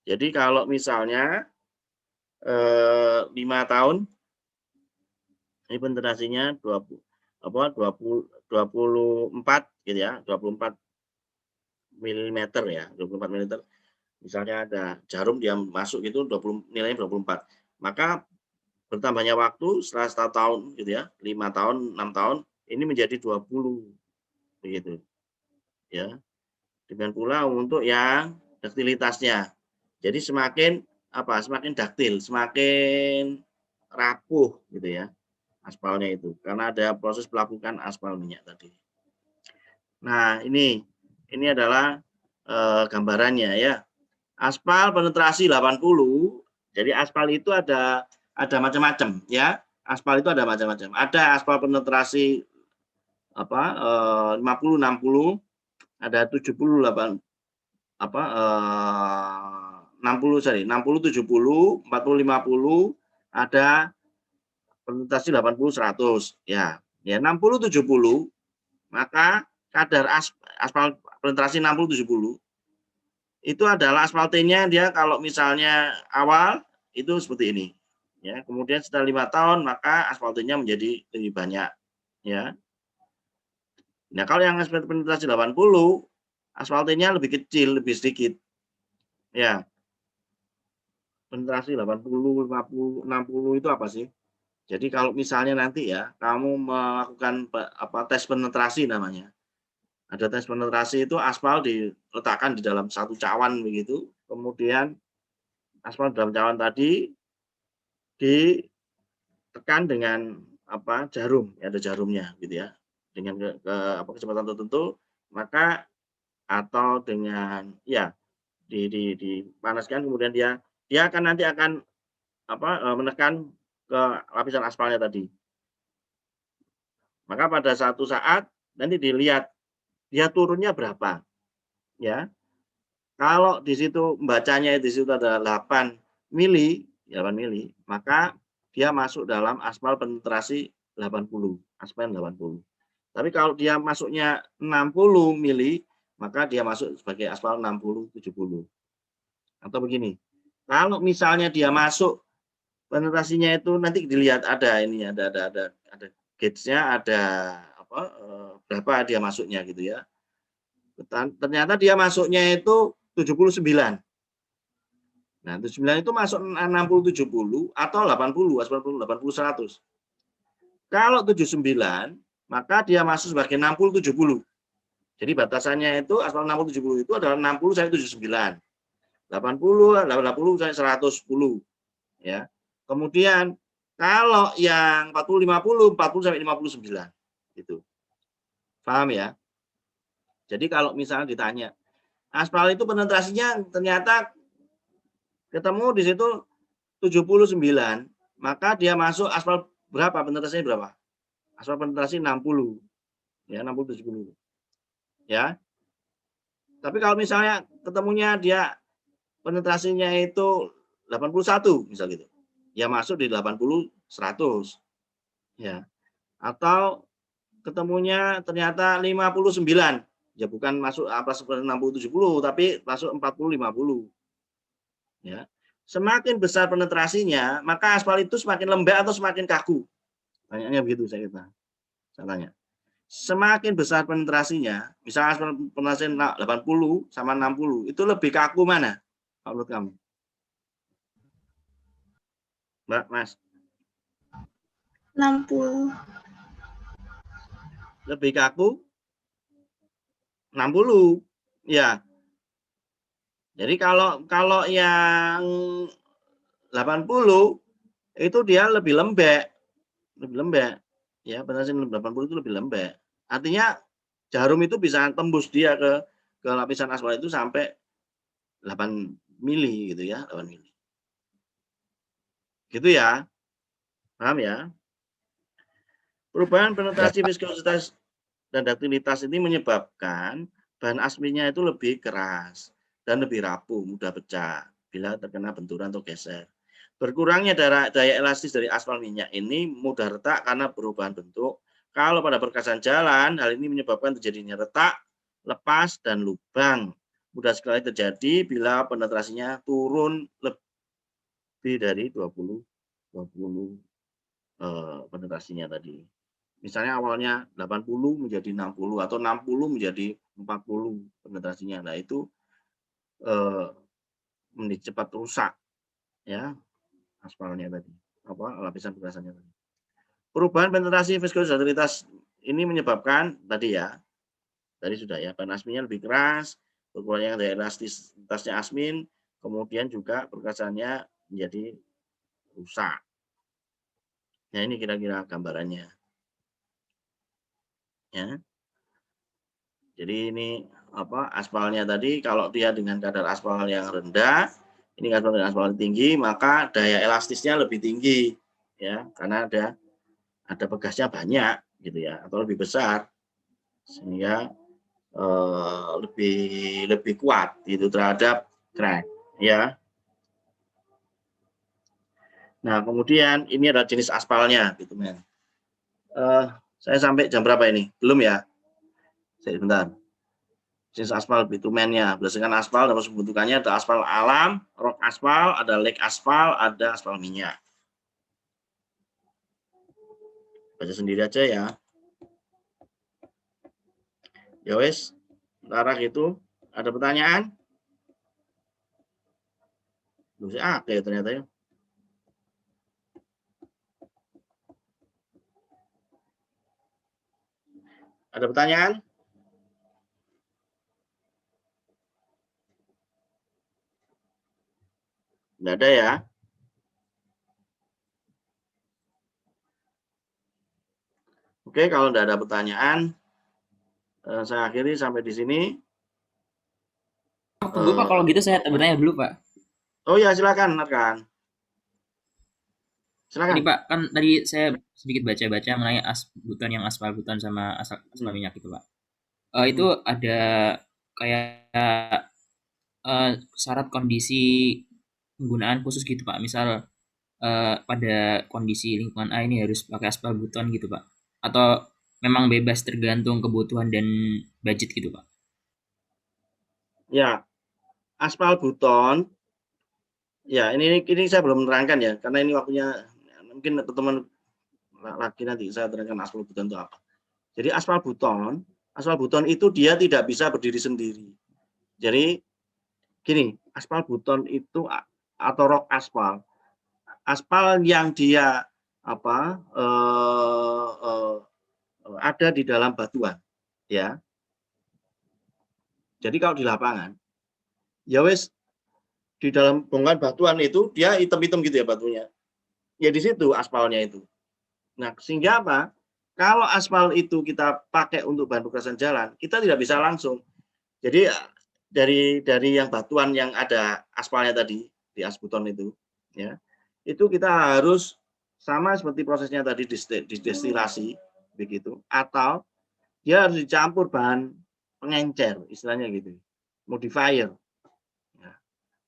Jadi kalau misalnya 5 tahun ini penetrasinya 24 gitu ya, 24 mm ya, 24 mm. Misalnya ada jarum dia masuk itu nilainya 24. Maka bertambahnya waktu setelah 1 tahun gitu ya, 5 tahun, 6 tahun ini menjadi 20 begitu. Ya. Demikian pula untuk yang daktilitasnya. Jadi semakin daktil, semakin rapuh gitu ya aspalnya itu karena ada proses pelapukan aspal minyak tadi. Nah, ini adalah gambarannya ya. Aspal penetrasi 80. Jadi aspal itu ada macam-macam ya. Aspal itu ada macam-macam. Ada aspal penetrasi 50 60, ada 78 60 70 40 50, ada penetrasi 80 100 ya. Ya 60 70, maka kadar aspal penetrasi 60 70 itu adalah aspal T-nya dia kalau misalnya awal itu seperti ini. Ya, kemudian setelah 5 tahun maka aspal T-nya menjadi lebih banyak ya. Nah, kalau yang aspal penetrasi 80, aspal T-nya lebih kecil, lebih sedikit. Ya. Penetrasi 80, 50, 60 itu apa sih? Jadi kalau misalnya nanti ya kamu melakukan tes penetrasi namanya. Ada tes penetrasi itu aspal diletakkan di dalam satu cawan begitu. Kemudian aspal dalam cawan tadi ditekan dengan jarum, ya, ada jarumnya gitu ya. Dengan kecepatan tertentu, maka atau dengan ya dipanaskan kemudian dia nanti akan menekan ke lapisan aspalnya tadi. Maka pada satu saat nanti dilihat dia turunnya berapa. Ya. Kalau di situ membacanya di situ ada 8 mili, maka dia masuk dalam aspal penetrasi 80, aspal 80. Tapi kalau dia masuknya 60 mili, maka dia masuk sebagai aspal 60 70. Atau begini. Kalau misalnya dia masuk penetrasinya itu nanti dilihat ada ini ada gauge-nya ada berapa dia masuknya gitu ya. Ternyata dia masuknya itu 79. Nah, 79 itu masuk 60 70 atau 80 100. Kalau 79 maka dia masuk sebagai 60 70. Jadi batasannya itu aspal 60 70 itu adalah 60 sampai 79. 80 sampai 110 ya. Kemudian kalau yang 40 50 sampai 59 gitu. Paham ya? Jadi kalau misalnya ditanya, aspal itu penetrasinya ternyata ketemu di situ 79, maka dia masuk aspal berapa? Penetrasinya berapa? Aspal penetrasi 60. Ya, 60 70. Ya. Tapi kalau misalnya ketemunya dia penetrasinya itu 81 misal gitu. Ya masuk di 80 100. Ya. Atau ketemunya ternyata 59. Ya bukan masuk seperti 60 70 tapi masuk 40 50. Ya. Semakin besar penetrasinya, maka aspal itu semakin lembek atau semakin kaku. Tanyanya begitu saya tanya. Semakin besar penetrasinya, misalnya aspal penetrasi 80 sama 60, itu lebih kaku mana menurut kamu? Mbak, Mas. 60. Lebih kaku 60. Ya. Jadi kalau yang 80 itu dia lebih lembek. Lebih lembek. Ya, penetrasi 80 itu lebih lembek. Artinya jarum itu bisa tembus dia ke lapisan aspal itu sampai 8 mili gitu ya, 8 mili. Gitu ya. Paham ya? Perubahan penetrasi viskositas dan duktilitas ini menyebabkan bahan asminya itu lebih keras dan lebih rapuh, mudah pecah bila terkena benturan atau geser. Berkurangnya daya elastis dari aspal minyak ini mudah retak karena perubahan bentuk. Kalau pada perkasan jalan, hal ini menyebabkan terjadinya retak, lepas, dan lubang. Mudah sekali terjadi bila penetrasinya turun lebih dari 20 penetrasinya tadi. Misalnya awalnya 80 menjadi 60 atau 60 menjadi 40 penetrasinya. Nah, itu cepat rusak ya aspalnya tadi. Lapisan perasannya tadi. Perubahan penetrasi viskositas ini menyebabkan tadi ya. Tadi sudah ya, bahan asminnya lebih keras, berkurangnya daya elastisitasnya asmin, kemudian juga perkasannya menjadi rusak. Nah, ini kira-kira gambarannya. Ya. Jadi ini apa aspalnya tadi kalau dia dengan kadar aspal yang rendah, ini aspal dengan aspal tinggi, maka daya elastisnya lebih tinggi ya karena ada pegasnya banyak gitu ya atau lebih besar sehingga lebih kuat itu terhadap crack ya. Nah, kemudian ini adalah jenis aspalnya bitumen. Saya sampai jam berapa ini? Belum ya? Sebentar. Jenis aspal bitumennya berdasarkan aspal dapat pembentukannya ada aspal alam, rock aspal, ada lake aspal, ada aspal minyak. Baca sendiri aja ya. Ya wes, Lara gitu. Ada pertanyaan? Loh, saya ya ternyata ya. Ada pertanyaan? Tidak ada ya. Oke, kalau tidak ada pertanyaan, saya akhiri sampai di sini. Tunggu Pak, kalau gitu saya bertanya dulu Pak. Oh ya, silakan, Arkan. Silakan. Ini Pak, kan tadi saya sedikit baca-baca mengenai buton yang aspal buton sama aspal minyak itu Pak. Itu ada kayak syarat kondisi penggunaan khusus gitu Pak. Misal pada kondisi lingkungan A ini harus pakai aspal buton gitu Pak. Atau memang bebas tergantung kebutuhan dan budget gitu Pak. Ya, aspal buton. Ya, ini saya belum menerangkan ya, karena ini waktunya mungkin teman-teman lagi nanti saya terangkan aspal buton itu apa. Jadi aspal buton itu dia tidak bisa berdiri sendiri. Jadi gini, aspal buton itu atau rock aspal yang dia apa ada di dalam batuan, ya. Jadi kalau di lapangan, ya wes di dalam bongkahan batuan itu dia hitam-hitam gitu ya batunya. Ya di situ aspalnya itu. Nah, sehingga apa? Kalau aspal itu kita pakai untuk bahan perluasan jalan, kita tidak bisa langsung. Jadi dari yang batuan yang ada aspalnya tadi di asbuton itu, ya, itu kita harus sama seperti prosesnya tadi distilasi begitu, atau dia harus dicampur bahan pengencer, istilahnya gitu, modifier. Nah,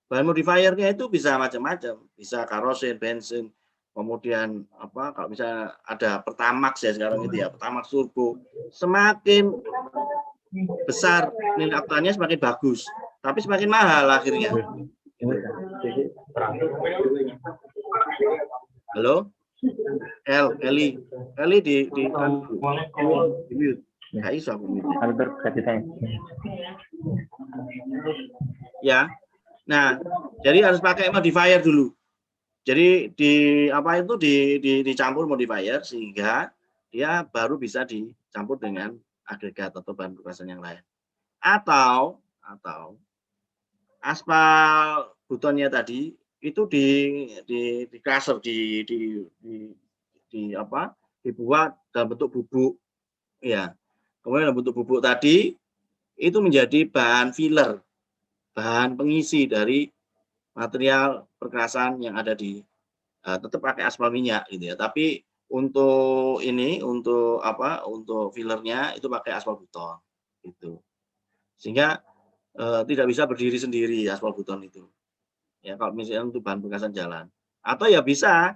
bahan modifiernya itu bisa macam-macam, bisa karosen, bensin, kemudian apa kalau misalnya ada Pertamax ya sekarang itu ya, Pertamax turbo, semakin besar nilai oktannya semakin bagus, tapi semakin mahal akhirnya. Halo, Eli di mute. Nggak iso aku mute. Ya, nah jadi harus pakai modifier dulu. Jadi dicampur modifier sehingga dia baru bisa dicampur dengan agregat atau bahan perluasan yang lain. Atau aspal butonnya tadi itu di crusher dibuat dalam bentuk bubuk ya. Kemudian dalam bentuk bubuk tadi itu menjadi bahan filler, bahan pengisi dari material perkerasan yang ada di tetap pakai aspal minyak gitu ya. Tapi untuk fillernya itu pakai aspal buton gitu. Sehingga tidak bisa berdiri sendiri aspal buton itu. Ya kalau misalnya untuk bahan perkerasan jalan. Atau ya bisa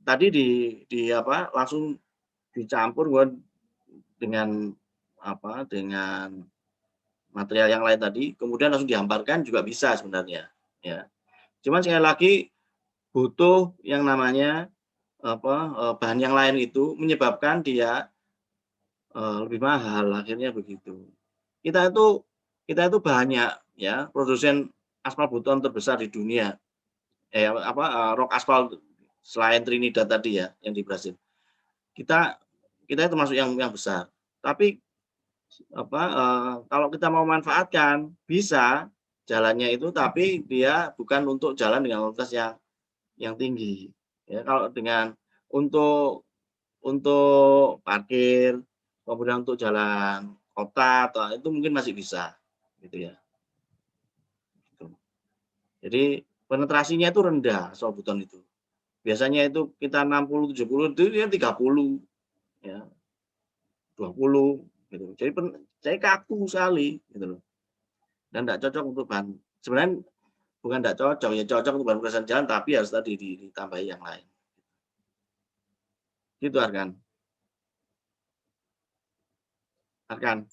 tadi langsung dicampur dengan material yang lain tadi, kemudian langsung dihamparkan juga bisa sebenarnya. Ya, cuman sekali lagi butuh yang namanya bahan yang lain itu menyebabkan dia lebih mahal akhirnya begitu. Kita itu banyak ya produsen aspal buton terbesar di dunia. Rock aspal selain Trinidad tadi ya yang di Brasil. Kita termasuk yang besar. Tapi kalau kita mau manfaatkan bisa jalannya itu, tapi dia bukan untuk jalan dengan kualitas yang tinggi. Ya, kalau dengan untuk parkir, kemudian untuk jalan kota atau itu mungkin masih bisa, gitu ya. Gitu. Jadi penetrasinya itu rendah aspal beton itu. Biasanya itu kita 60-70 itu dia 30 ya. 20 gitu. Jadi saya kaku sekali gitu loh. Dan enggak cocok untuk bahan. Sebenarnya bukan enggak cocok, ya cocok untuk bahan pembebasan jalan tapi harus tadi ditambahi yang lain. Gitu Arkan. Arkan.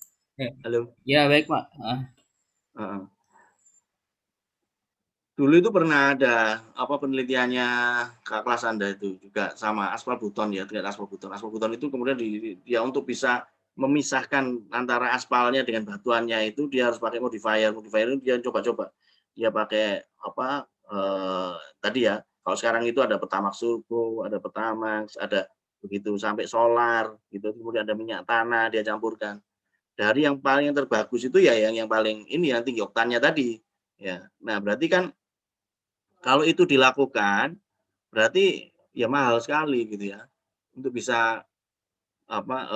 Halo. Ya, baik, Pak. Dulu itu pernah ada penelitiannya Kak kelas Anda itu juga sama aspal beton ya, terkait aspal beton. Aspal beton itu kemudian dia untuk bisa memisahkan antara aspalnya dengan batuannya itu dia harus pakai modifier. Modifier itu dia coba-coba. Dia pakai tadi ya, kalau sekarang itu ada Pertamax Turbo, ada Pertamax, ada begitu sampai solar gitu, kemudian ada minyak tanah dia campurkan. Dari yang paling terbagus itu ya yang paling ini yang tinggi oktannya tadi. Ya. Nah, berarti kan kalau itu dilakukan, berarti ya mahal sekali gitu ya. Untuk bisa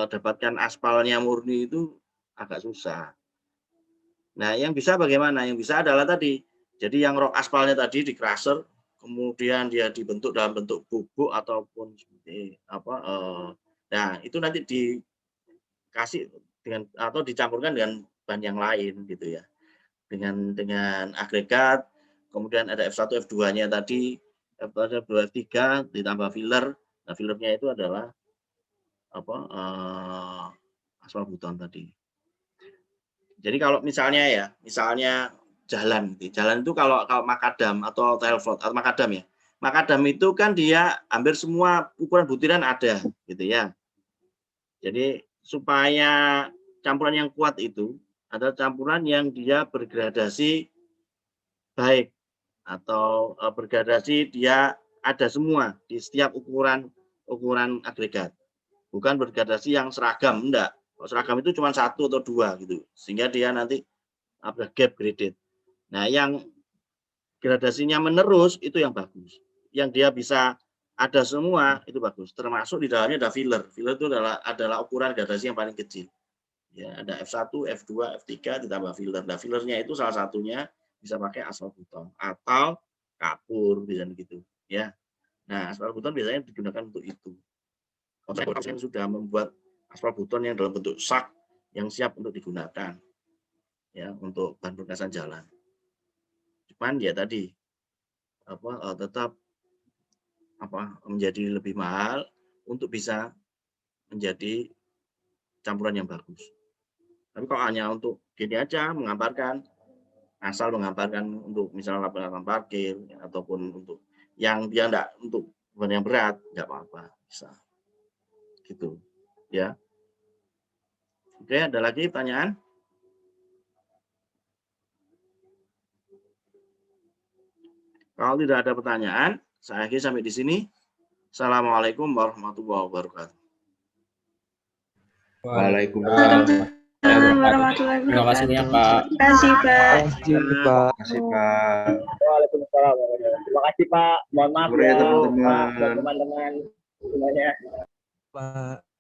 dapatkan aspalnya murni itu agak susah. Nah, yang bisa bagaimana? Yang bisa adalah tadi. Jadi yang rock aspalnya tadi di crusher, kemudian dia dibentuk dalam bentuk bubuk ataupun seperti nah itu nanti dikasih dengan atau dicampurkan dengan bahan yang lain gitu ya. Dengan agregat. Kemudian ada F1, F2-nya tadi, F1, F2, F3 ditambah filler. Nah, fillernya itu adalah aspal beton tadi. Jadi kalau misalnya jalan itu kalau makadam atau tilefloat atau makadam ya. Makadam itu kan dia hampir semua ukuran butiran ada gitu ya. Jadi supaya campuran yang kuat itu adalah campuran yang dia bergradasi baik atau bergradasi dia ada semua di setiap ukuran agregat. Bukan bergradasi yang seragam, enggak. Kalau seragam itu cuma 1 atau 2 gitu. Sehingga dia nanti gap graded. Nah, yang gradasinya menerus itu yang bagus. Yang dia bisa ada semua itu bagus. Termasuk di dalamnya ada filler. Filler itu adalah ukuran gradasi yang paling kecil. Ya, ada F1, F2, F3 ditambah filler. Nah, fillernya itu salah satunya bisa pakai aspal beton atau kapur bisa gitu ya. Nah, aspal beton biasanya digunakan untuk itu. Kalau yang sudah membuat aspal beton yang dalam bentuk sak yang siap untuk digunakan ya untuk bahan perkasan jalan. Cuman ya tadi tetap menjadi lebih mahal untuk bisa menjadi campuran yang bagus. Tapi kalau hanya untuk gini aja menggambarkan asal menggambarkan untuk misalnya lapangan parkir ya, ataupun untuk yang dia enggak untuk beban yang berat enggak apa-apa bisa gitu ya. Oke, ada lagi pertanyaan? Kalau tidak ada pertanyaan, saya akhiri sampai di sini. Assalamualaikum warahmatullahi wabarakatuh. Waalaikumsalam warahmatullahi Terima kasih banyak, Pak. Terima kasih, Pak. Terima kasih, Pak. Waalaikumsalam. Terima kasih Pak. Mohon maaf Terima kasih, ya teman-teman. Pak dan teman-teman semuanya. Pak.